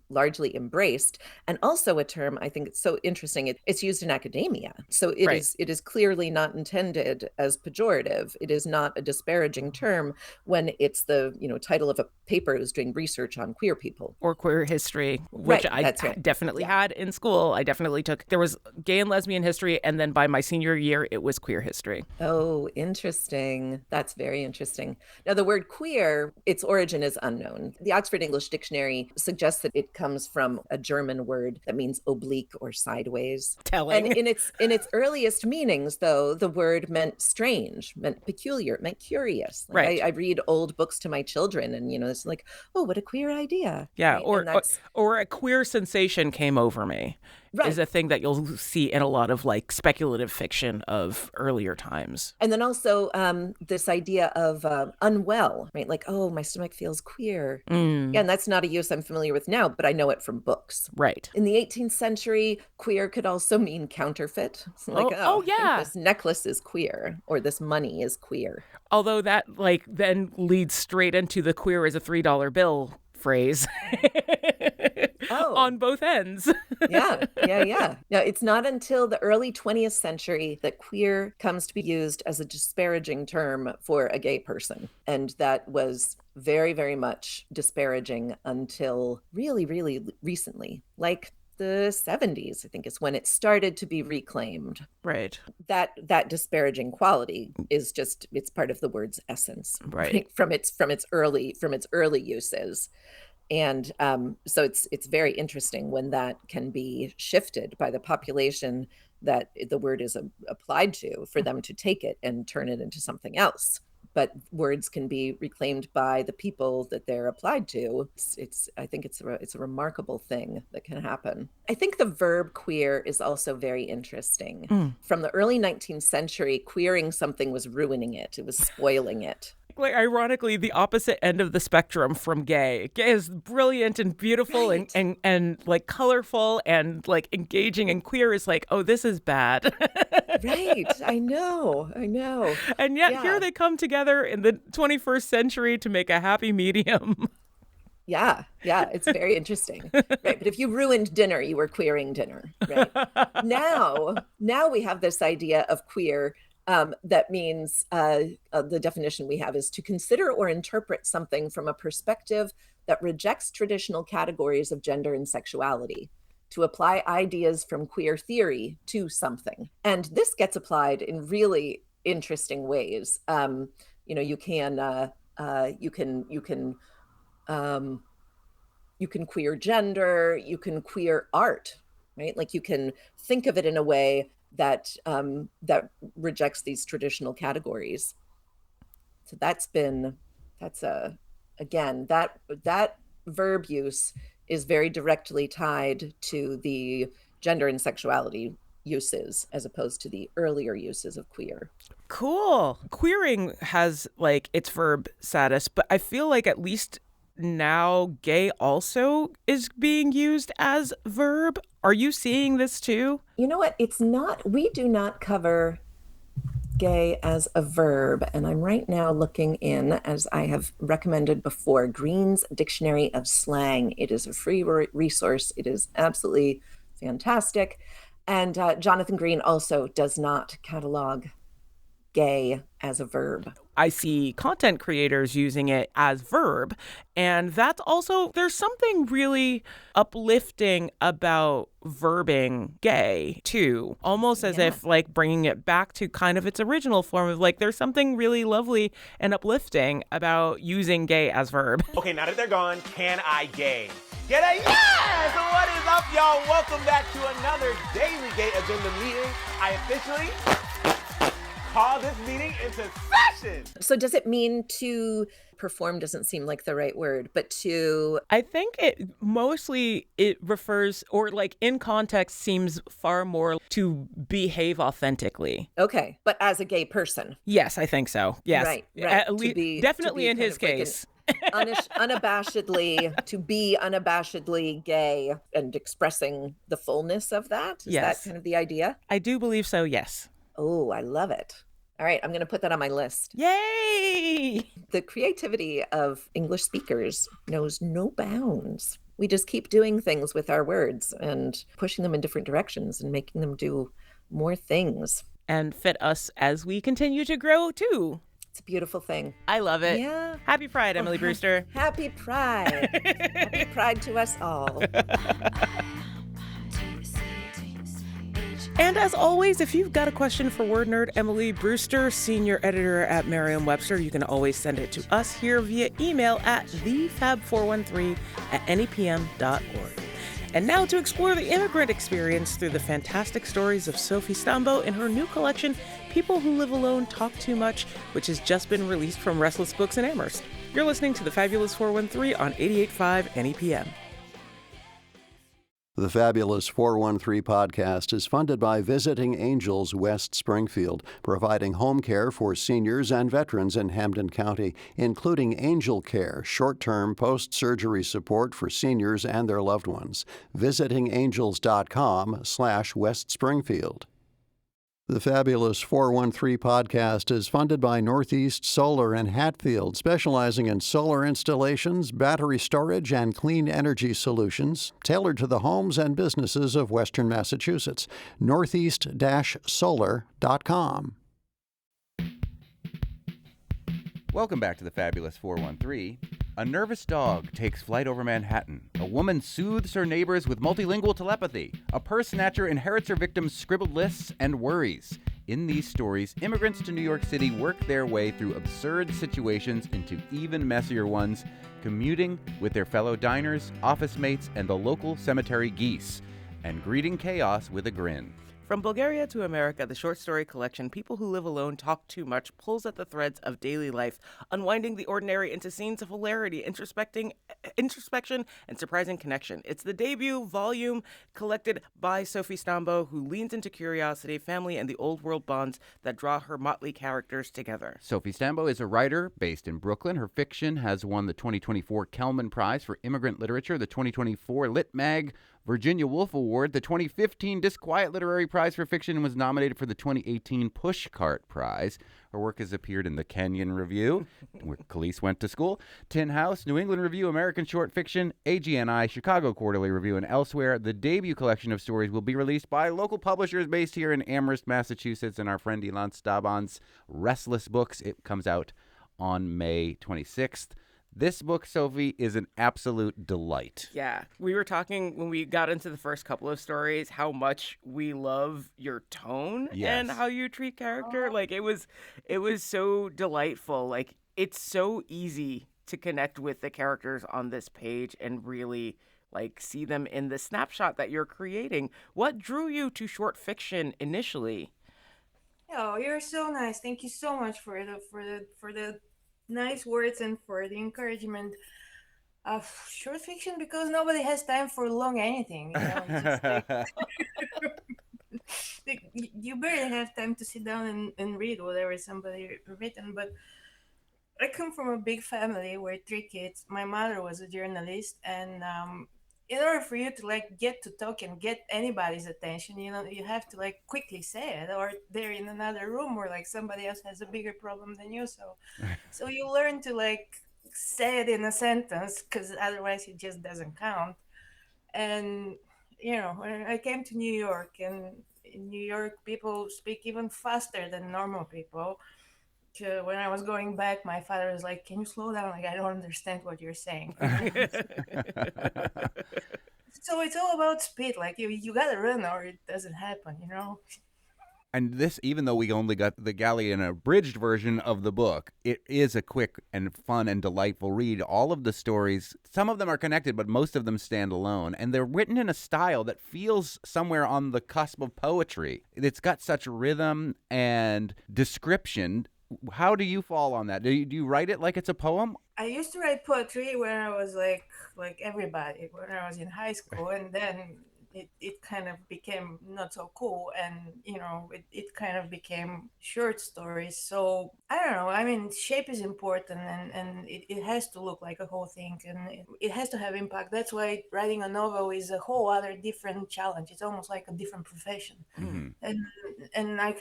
largely embraced, and also a term, I think it's so interesting, it's used in academia. So it is clearly not intended as pejorative. It is not a disparaging term when it's the title of a paper who's doing research on queer people or queer history, which I definitely had in school. I definitely took. There was gay and lesbian history, and then by my senior year, it was queer history. Oh, interesting. That's very interesting. interesting. Now, the word queer, its origin is unknown. The Oxford English Dictionary suggests that it comes from a German word that means oblique or sideways. Telling. And in its earliest meanings, though, the word meant strange, meant peculiar, meant curious. Like, Right. I read old books to my children, and it's like, oh, what a queer idea. Yeah, right? or a queer sensation came over me. Right. Is a thing that you'll see in a lot of like speculative fiction of earlier times. And then also this idea of unwell, right? Like, oh, my stomach feels queer. Yeah, and that's not a use I'm familiar with now, but I know it from books. Right. In the 18th century, queer could also mean counterfeit. It's like, Oh, I think yeah. this necklace is queer, or this money is queer. Although that like then leads straight into the queer as a $3 bill phrase. Oh. On both ends. Yeah. Now, it's not until the early 20th century that queer comes to be used as a disparaging term for a gay person. And that was very, very much disparaging until really, really recently, like the 70s, I think is when it started to be reclaimed. Right. That disparaging quality is just, it's part of the word's essence. Right. From its early uses. And so it's very interesting when that can be shifted by the population that the word is applied to, for them to take it and turn it into something else. But words can be reclaimed by the people that they're applied to. I think it's a remarkable thing that can happen. I think the verb queer is also very interesting. From the early 19th century, queering something was ruining it. It was spoiling it. Like, ironically, the opposite end of the spectrum from gay. Gay is brilliant and beautiful, Right. and like colorful and like engaging, and queer is like, oh, this is bad. Right. I know. And yet here Yeah. they come together in the 21st century to make a happy medium. Yeah, it's very interesting. Right. But if you ruined dinner, you were queering dinner. Right. Now we have this idea of queer. That means the definition we have is to consider or interpret something from a perspective that rejects traditional categories of gender and sexuality, to apply ideas from queer theory to something. And this gets applied in really interesting ways. You can queer gender, you can queer art, right? Like you can think of it in a way that rejects these traditional categories. So that verb use is very directly tied to the gender and sexuality uses as opposed to the earlier uses of queer. Cool. Queering has like its verb status, but I feel like at least now gay also is being used as verb. Are you seeing this too? You know what? We do not cover gay as a verb. And I'm right now looking in, as I have recommended before, Green's Dictionary of Slang. It is a free resource. It is absolutely fantastic. And Jonathan Green also does not catalog gay as a verb. I see content creators using it as verb. And that's also, there's something really uplifting about verbing gay too. Almost as if like bringing it back to kind of its original form of like, there's something really lovely and uplifting about using gay as verb. Okay, now that they're gone, can I gay? Get a yes! What is up, y'all? Welcome back to another Daily Gay Agenda meeting. I officially call this meeting into session. So does it mean to perform? Doesn't seem like the right word, but to... I think it refers, or like in context seems far more to behave authentically. Okay, but as a gay person. Yes, I think so. Yes. Right. At least, definitely in his case. To be unabashedly gay and expressing the fullness of that. Is Yes. that kind of the idea? I do believe so, yes. Oh, I love it. All right, I'm going to put that on my list. Yay! The creativity of English speakers knows no bounds. We just keep doing things with our words and pushing them in different directions and making them do more things. And fit us as we continue to grow, too. It's a beautiful thing. I love it. Yeah. Happy Pride, Emily Brewster. Happy Pride. Happy Pride to us all. And as always, if you've got a question for Word Nerd Emily Brewster, senior editor at Merriam-Webster, you can always send it to us here via email at thefab413@nepm.org. And now to explore the immigrant experience through the fantastic stories of Sofi Stambo in her new collection, People Who Live Alone Talk Too Much, which has just been released from Restless Books in Amherst. You're listening to The Fabulous 413 on 88.5 NEPM. The Fabulous 413 podcast is funded by Visiting Angels West Springfield, providing home care for seniors and veterans in Hampden County, including Angel Care, short-term post-surgery support for seniors and their loved ones. visitingangels.com/West Springfield. The Fabulous 413 podcast is funded by Northeast Solar in Hatfield, specializing in solar installations, battery storage, and clean energy solutions tailored to the homes and businesses of Western Massachusetts. Northeast-solar.com. Welcome back to the Fabulous 413. A nervous dog takes flight over Manhattan. A woman soothes her neighbors with multilingual telepathy. A purse snatcher inherits her victims' scribbled lists and worries. In these stories, immigrants to New York City work their way through absurd situations into even messier ones, commuting with their fellow diners, office mates, and the local cemetery geese, and greeting chaos with a grin. From Bulgaria to America, the short story collection People Who Live Alone Talk Too Much pulls at the threads of daily life, unwinding the ordinary into scenes of hilarity, introspection, and surprising connection. It's the debut volume collected by Sofi Stambo, who leans into curiosity, family, and the old world bonds that draw her motley characters together. Sofi Stambo is a writer based in Brooklyn. Her fiction has won the 2024 Kellman Prize for Immigrant Literature, the 2024 Lit Mag Virginia Woolf Award, the 2015 Disquiet Literary Prize for Fiction, and was nominated for the 2018 Pushcart Prize. Her work has appeared in the Kenyon Review, where Khalees went to school, Tin House, New England Review, American Short Fiction, AGNI, Chicago Quarterly Review, and elsewhere. The debut collection of stories will be released by local publishers based here in Amherst, Massachusetts, and our friend Ilan Staban's Restless Books. It comes out on May 26th. This book, Sofi, is an absolute delight. Yeah. We were talking when we got into the first couple of stories how much we love your tone and how you treat character. Like it was so delightful. Like it's so easy to connect with the characters on this page and really like see them in the snapshot that you're creating. What drew you to short fiction initially? Oh, you're so nice. Thank you so much for the nice words and for the encouragement of short fiction, because nobody has time for long anything. You know? Just like, you barely have time to sit down and read whatever somebody written. But I come from a big family where 3 kids. My mother was a journalist, and in order for you to like get to talk and get anybody's attention, you know, you have to like quickly say it, or they're in another room where like somebody else has a bigger problem than you. So you learn to like say it in a sentence, because otherwise it just doesn't count. And you know, when I came to New York, and in New York people speak even faster than normal people. When I was going back, my father was like, "Can you slow down? Like, I don't understand what you're saying." So it's all about speed. Like you gotta run, or it doesn't happen, you know. And this, even though we only got the galley and abridged version of the book, it is a quick and fun and delightful read. All of the stories, some of them are connected, but most of them stand alone. And they're written in a style that feels somewhere on the cusp of poetry. It's got such rhythm and description. How do you fall on that? Do you write it like it's a poem? I used to write poetry when I was like everybody, when I was in high school, and then it kind of became not so cool, and you know, it kind of became short stories. So I don't know, I mean, shape is important, and it has to look like a whole thing, and it has to have impact. That's why writing a novel is a whole other different challenge. It's almost like a different profession. Mm-hmm. And I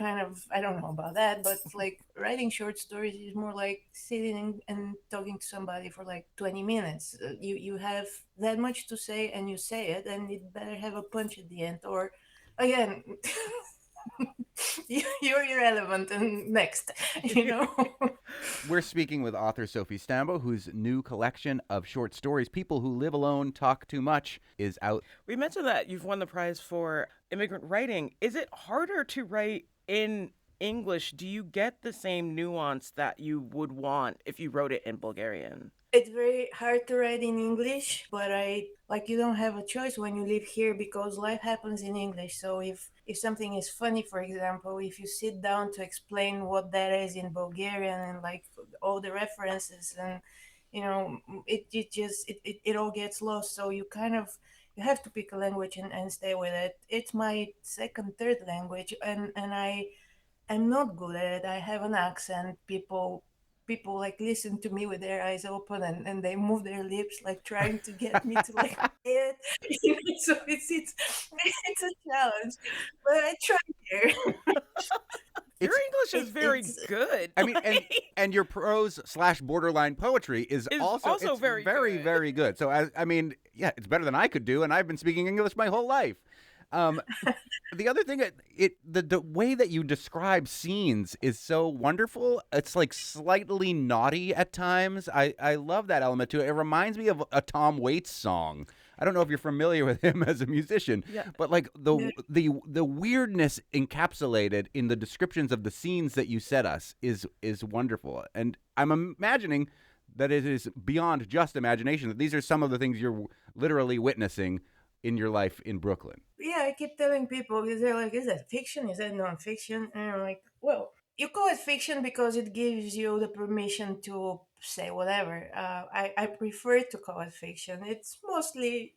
don't know about that, but like writing short stories is more like sitting and talking to somebody for like 20 minutes. You have that much to say, and you say it, and it better have a punch at the end, or again you're irrelevant and next, you know. We're speaking with author Sofi Stambo, whose new collection of short stories, People Who Live Alone Talk Too Much, is out. We mentioned that you've won the prize for immigrant writing. Is it harder to write in English? Do you get the same nuance that you would want if you wrote it in Bulgarian? It's very hard to write in English, but you don't have a choice when you live here because life happens in English. So if something is funny, for example, if you sit down to explain what that is in Bulgarian and like all the references and it all gets lost. So you have to pick a language and stay with it. It's my second, third language, and I'm not good at it. I have an accent. People like listen to me with their eyes open and they move their lips like trying to get me to like say it. So it's a challenge, but I try here. Your English is very good. I mean, and your prose / borderline poetry is also it's very very, good. very good. So, yeah, it's better than I could do, and I've been speaking English my whole life. The other thing, the way that you describe scenes is so wonderful. It's like slightly naughty at times. I love that element to it. It reminds me of a Tom Waits song. I don't know if you're familiar with him as a musician, but like the weirdness encapsulated in the descriptions of the scenes that you set us is wonderful. And I'm imagining that it is beyond just imagination, that these are some of the things you're literally witnessing in your life in Brooklyn. Yeah, I keep telling people because they're like, "Is that fiction? Is that nonfiction?" And I'm like, "Well, you call it fiction because it gives you the permission to say whatever. I prefer to call it fiction. It's mostly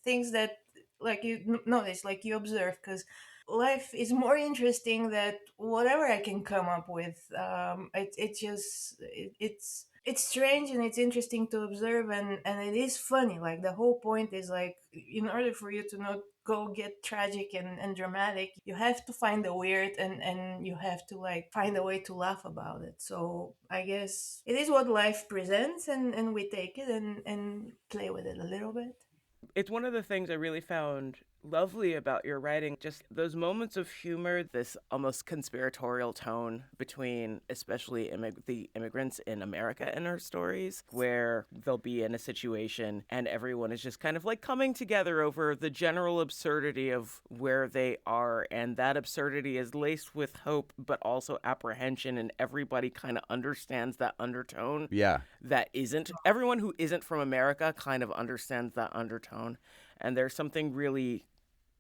things that like you notice, like you observe, because life is more interesting than whatever I can come up with. It's strange and it's interesting to observe and it is funny. Like the whole point is like in order for you to not go get tragic and dramatic, you have to find the weird and you have to like find a way to laugh about it. So I guess it is what life presents and we take it and play with it a little bit. It's one of the things I really found lovely about your writing, just those moments of humor, this almost conspiratorial tone between especially the immigrants in America in her stories, where they'll be in a situation and everyone is just kind of like coming together over the general absurdity of where they are. And that absurdity is laced with hope, but also apprehension. And everybody kind of understands that undertone. Yeah. That isn't, everyone who isn't from America kind of understands that undertone. And there's something really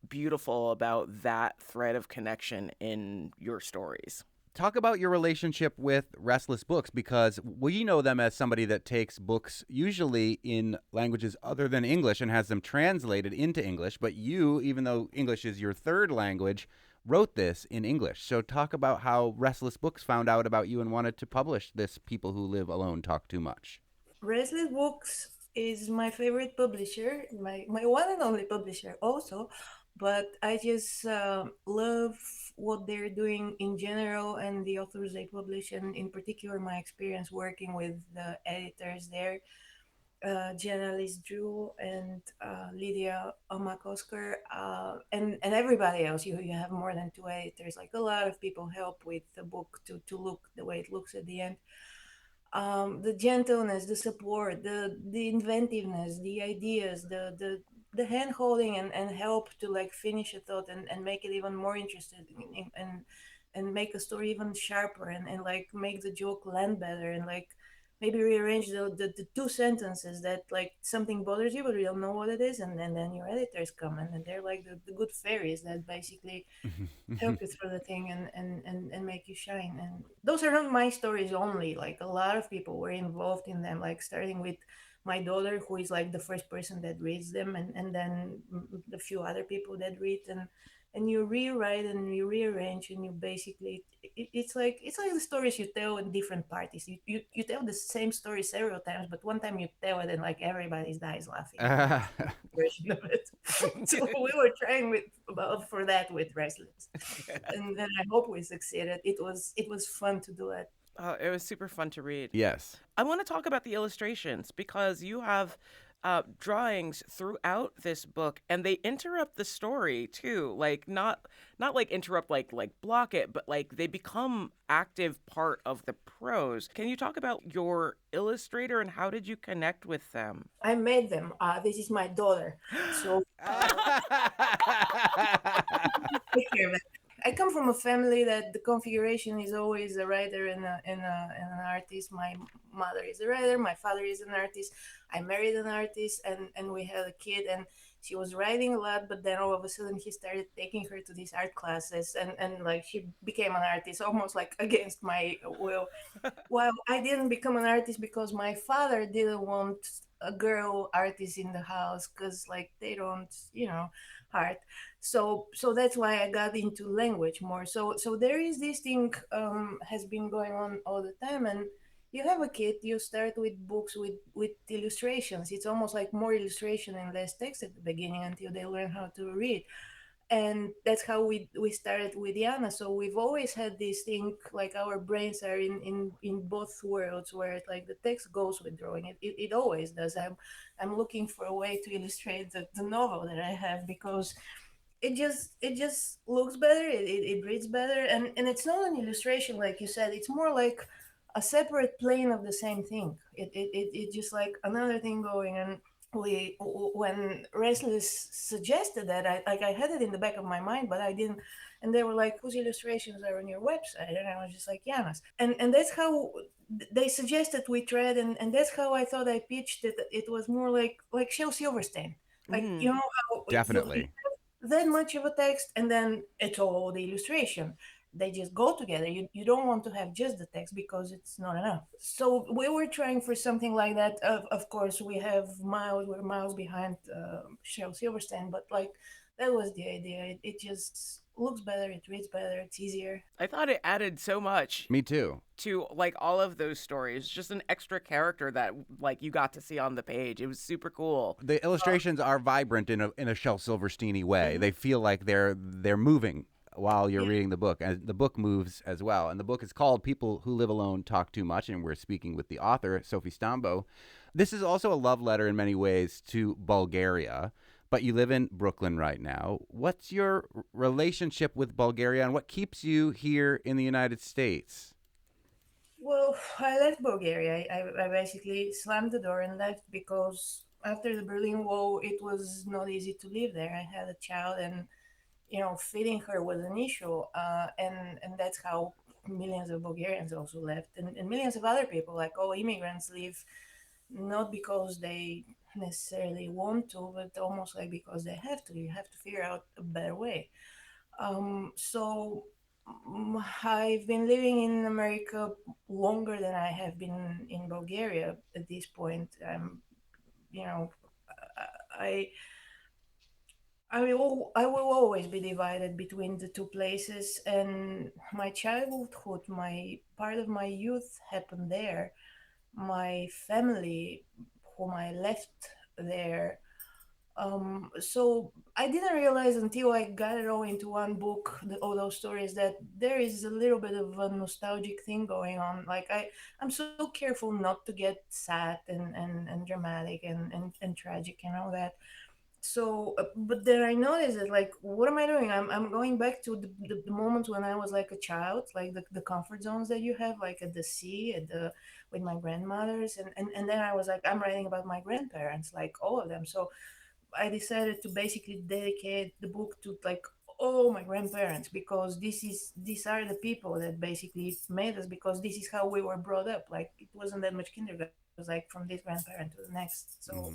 beautiful about that thread of connection in your stories. Talk about your relationship with Restless Books, because we know them as somebody that takes books usually in languages other than English and has them translated into English. But you, even though English is your third language, wrote this in English. So talk about how Restless Books found out about you and wanted to publish this People Who Live Alone Talk Too Much. Restless Books is my favorite publisher, my one and only publisher also, but I just love what they're doing in general and the authors they publish, and in particular my experience working with the editors there, Jenna Drew and Lydia Omakosker, and everybody else. You have more than two editors. Like a lot of people help with the book to look the way it looks at the end. The gentleness, the support, the inventiveness, the ideas, the hand holding and help to like finish a thought and make it even more interesting and make a story even sharper and like make the joke land better and like maybe rearrange the two sentences that like something bothers you but you don't know what it is, and then your editors come in and they're like the good fairies that basically help you through the thing and make you shine. And those are not my stories only, like a lot of people were involved in them, like starting with my daughter, who is like the first person that reads them, and then a few other people that read, and you rewrite and you rearrange and you basically it's like the stories you tell in different parties. You tell the same story several times, but one time you tell it and like everybody dies laughing. Version of it. So we were trying for that with Restless, and then I hope we succeeded. It was fun to do it. It was super fun to read. Yes. I want to talk about the illustrations because you have drawings throughout this book, and they interrupt the story too. Like not like interrupt, like block it, but like they become active part of the prose. Can you talk about your illustrator and how did you connect with them? I made them. This is my daughter. So take care of it. I come from a family that the configuration is always a writer and an artist. My mother is a writer. My father is an artist. I married an artist, and we had a kid, and she was writing a lot. But then all of a sudden, he started taking her to these art classes, and like she became an artist almost like against my will. Well, I didn't become an artist because my father didn't want a girl artist in the house because like they don't, art. So that's why I got into language more. So there is this thing has been going on all the time, and you have a kid, you start with books with illustrations. It's almost like more illustration and less text at the beginning until they learn how to read, and that's how we started with Yana. So we've always had this thing, like our brains are in both worlds, where like the text goes with drawing. It always does. I'm looking for a way to illustrate the novel that I have, because it just looks better, it reads better, and it's not an illustration like you said. It's more like a separate plane of the same thing. It just like another thing going. And when Restless suggested that, I had it in the back of my mind, but I didn't. And they were like, "Whose illustrations are on your website?" And I was just like, "Yana's." And that's how they suggested we tried, and that's how I thought I pitched it. It was more like Shel Silverstein, like you know how Definitely. that much of a text, and then it's all the illustration. They just go together. You don't want to have just the text because it's not enough. So we were trying for something like that. Of course, we're miles behind Shel Silverstein, but like that was the idea. It just looks better, it reads better, it's easier. I thought it added so much Me too. to like all of those stories. Just an extra character that like you got to see on the page. It was super cool. The illustrations are vibrant in a Shel Silverstein-y way. They feel like they're moving while you're reading the book, and the book moves as well. And the book is called People Who Live Alone Talk Too Much, and we're speaking with the author, Sofi Stambo. This is also a love letter in many ways to Bulgaria, but you live in Brooklyn right now. What's your relationship with Bulgaria, and what keeps you here in the United States? Well, I left Bulgaria. I basically slammed the door and left because after the Berlin Wall, it was not easy to live there. I had a child, and feeding her was an issue, and that's how millions of Bulgarians also left, and millions of other people, like all immigrants, leave not because they necessarily want to, but almost like because they have to. You have to figure out a better way. So I've been living in America longer than I have been in Bulgaria at this point. You know, I I will always be divided between the two places, and my childhood, my part of my youth happened there. My family, whom I left there. So I didn't realize until I got it all into one book, all those stories, that there is a little bit of a nostalgic thing going on. Like I'm so careful not to get sad and dramatic and tragic and all that. So but then I noticed that, like, what am I doing? I'm going back to the moments when I was like a child, like the comfort zones that you have, like at the sea, at the with my grandmothers, and then I was like, I'm writing about my grandparents, like all of them. So I decided to basically dedicate the book to like all my grandparents, because these are the people that basically made us, because this is how we were brought up. Like, it wasn't that much kindergarten. It was like from this grandparent to the next. So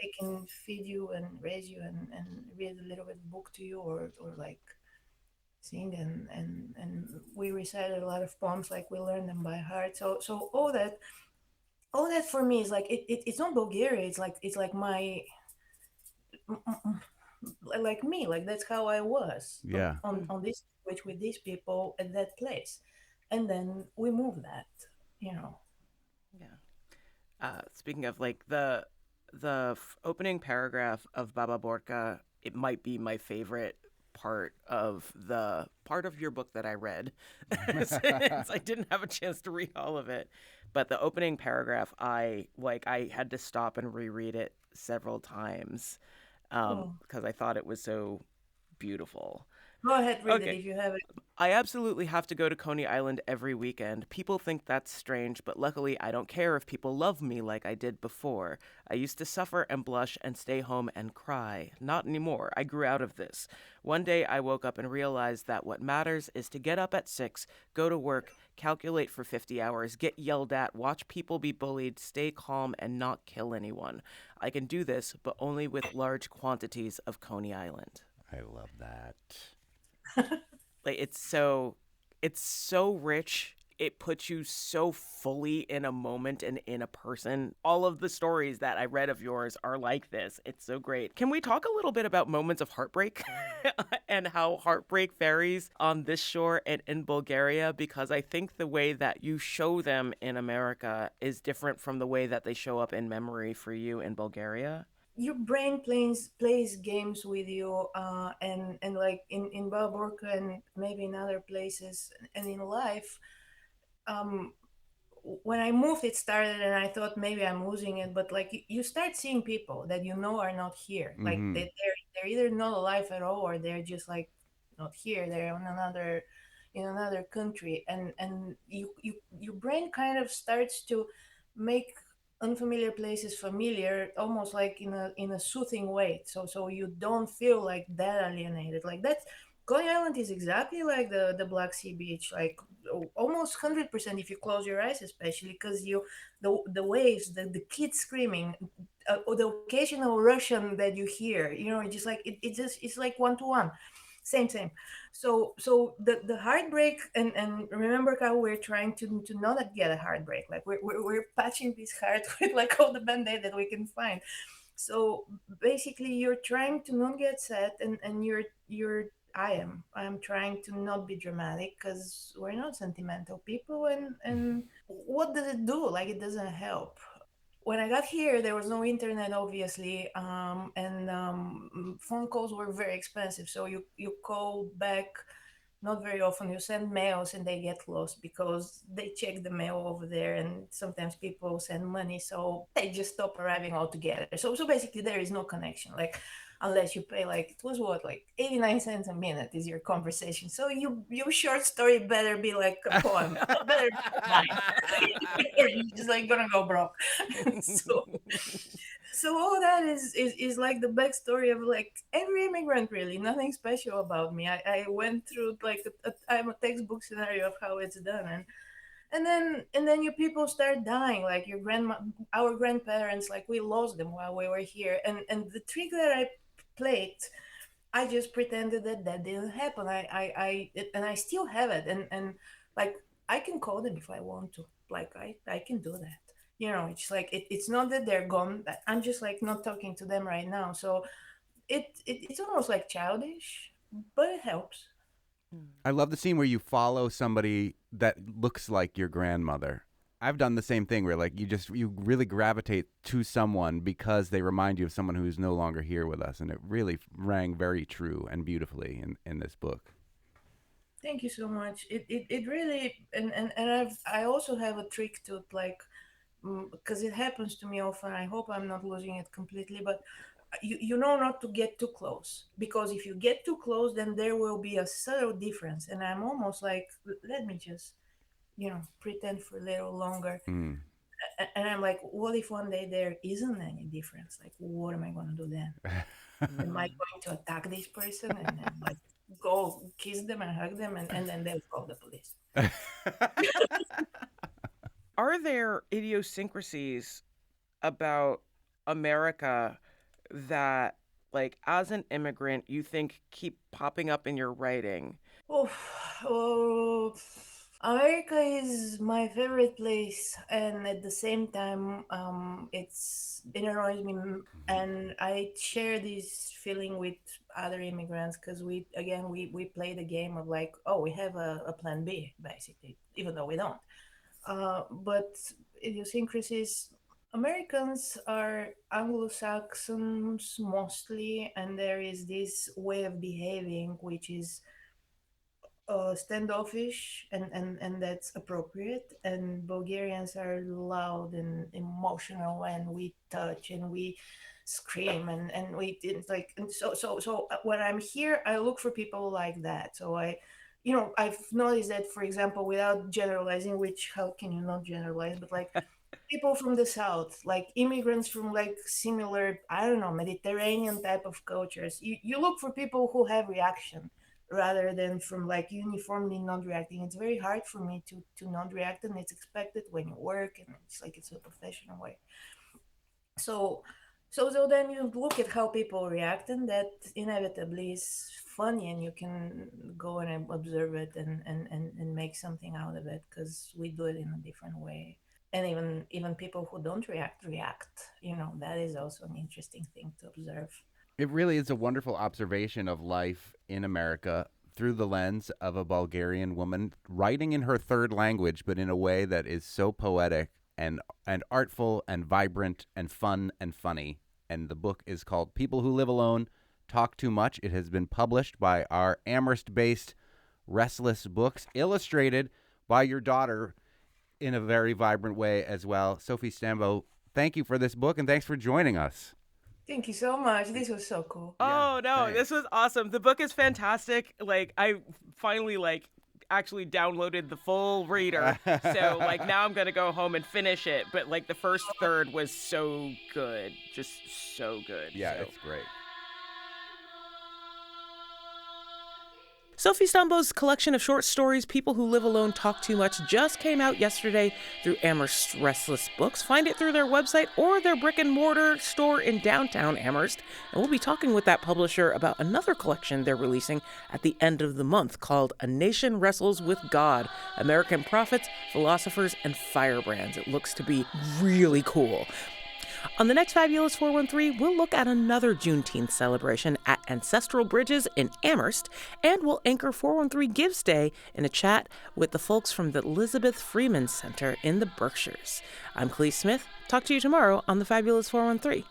they can feed you and raise you and read a little bit of book to you, or like sing, and we recited a lot of poems, like we learned them by heart. So all that for me is like it's not Bulgaria. It's like my like me, like that's how I was Yeah. on this language with these people at that place, and then we move that, you know. Yeah. Speaking of like opening paragraph of Baba Borka, it might be my favorite part of your book that I read, since I didn't have a chance to read all of it. But the opening paragraph, I had to stop and reread it several times because I thought it was so beautiful. Go ahead, read Okay. it if you have it. I absolutely have to go to Coney Island every weekend. People think that's strange, but luckily I don't care if people love me like I did before. I used to suffer and blush and stay home and cry. Not anymore. I grew out of this. One day I woke up and realized that what matters is to get up at 6, go to work, calculate for 50 hours, get yelled at, watch people be bullied, stay calm, and not kill anyone. I can do this, but only with large quantities of Coney Island. I love that. Like it's so rich. It puts you so fully in a moment and in a person. All of the stories that I read of yours are like this. It's so great. Can we talk a little bit about moments of heartbreak and how heartbreak varies on this shore and in Bulgaria? Because I think the way that you show them in America is different from the way that they show up in memory for you in Bulgaria. Your brain plays games with you, and like in Baburka and maybe in other places and in life. um when I moved, it started, and I thought maybe I'm losing it. But like you start seeing people that you know are not here. Like Mm-hmm. they're either not alive at all, or they're just like not here. They're on another in another country, and your brain kind of starts to make unfamiliar places familiar, almost like in a soothing way. So you don't feel like that alienated. Like that's Coney Island is exactly like the Black Sea beach, like almost 100% if you close your eyes, especially because the waves, the kids screaming, or the occasional Russian that you hear, just like it's like one to one, same. So the heartbreak, and remember how we're trying to not get a heartbreak, like we're patching this heart with like all the band-aid that we can find. So basically you're trying to not get sad, and I'm trying to not be dramatic because we're not sentimental people, and what does it do? Like it doesn't help. When I got here, there was no internet, obviously, and phone calls were very expensive. So you call back not very often. You send mails and they get lost because they check the mail over there, and sometimes people send money, so they just stop arriving altogether. So basically, there is no connection. Like unless you pay, like it was what, like 89 cents a minute is your conversation. So your short story better be like a poem. Better be mine. You're just like gonna go broke. so so all that is like the backstory of like every immigrant, really. Nothing special about me. I went through like I'm a textbook scenario of how it's done. And then your people start dying, like our grandparents, like we lost them while we were here. And the trick that I played, I just pretended that didn't happen. And I still have it. And like I can call them if I want to. Like I can do that. It's like it's not that they're gone. I'm just like not talking to them right now. So it's almost like childish, but it helps. I love the scene where you follow somebody that looks like your grandmother. I've done the same thing where like you really gravitate to someone because they remind you of someone who's no longer here with us, and it really rang very true and beautifully in this book. Thank you so much. It really, and I also have a trick to it, like because it happens to me often. I hope I'm not losing it completely, but you know not to get too close, because if you get too close, then there will be a subtle difference. And I'm almost like, let me just pretend for a little longer. Mm. And I'm like, what if one day there isn't any difference? Like, what am I going to do then? Am I going to attack this person and then like go kiss them and hug them, and then they'll call the police? Are there idiosyncrasies about America that, like, as an immigrant, you think keep popping up in your writing? Oh, America is my favorite place, and at the same time, it annoys me, and I share this feeling with other immigrants because we play the game of like, oh, we have a plan B, basically, even though we don't. But idiosyncrasies, Americans are Anglo-Saxons mostly, and there is this way of behaving which is standoffish, and that's appropriate. And Bulgarians are loud and emotional, and we touch and we scream and we didn't like. And so when I'm here, I look for people like that. So I've noticed that, for example, without generalizing, which how can you not generalize, but like people from the south, like immigrants from like similar, I don't know, Mediterranean type of cultures, you look for people who have reaction rather than from like uniformly not reacting. It's very hard for me to not react, and it's expected when you work, and it's like it's a professional way. So so then you look at how people react, and that inevitably is funny, and you can go and observe it and make something out of it, because we do it in a different way. And even people who don't react, that is also an interesting thing to observe. It really is a wonderful observation of life in America through the lens of a Bulgarian woman writing in her third language, but in a way that is so poetic and artful and vibrant and fun and funny. And the book is called People Who Live Alone Talk Too Much. It has been published by our Amherst-based Restless Books, illustrated by your daughter in a very vibrant way as well. Sofi Stambo, thank you for this book, and thanks for joining us. Thank you so much. This was so cool. Oh, no, thanks. this was awesome. The book is fantastic. Like, I finally, actually downloaded the full reader. So, now I'm going to go home and finish it. But, the first third was so good. Just so good. Yeah, so. it's great. Sofi Stambo's collection of short stories, People Who Live Alone Talk Too Much, just came out yesterday through Amherst Restless Books. Find it through their website or their brick-and-mortar store in downtown Amherst. And we'll be talking with that publisher about another collection they're releasing at the end of the month called A Nation Wrestles with God, American Prophets, Philosophers, and Firebrands. It looks to be really cool. On the next Fabulous 413, we'll look at another Juneteenth celebration at Ancestral Bridges in Amherst, and we'll anchor 413 Gives Day in a chat with the folks from the Elizabeth Freeman Center in the Berkshires. I'm Clee Smith. Talk to you tomorrow on the Fabulous 413.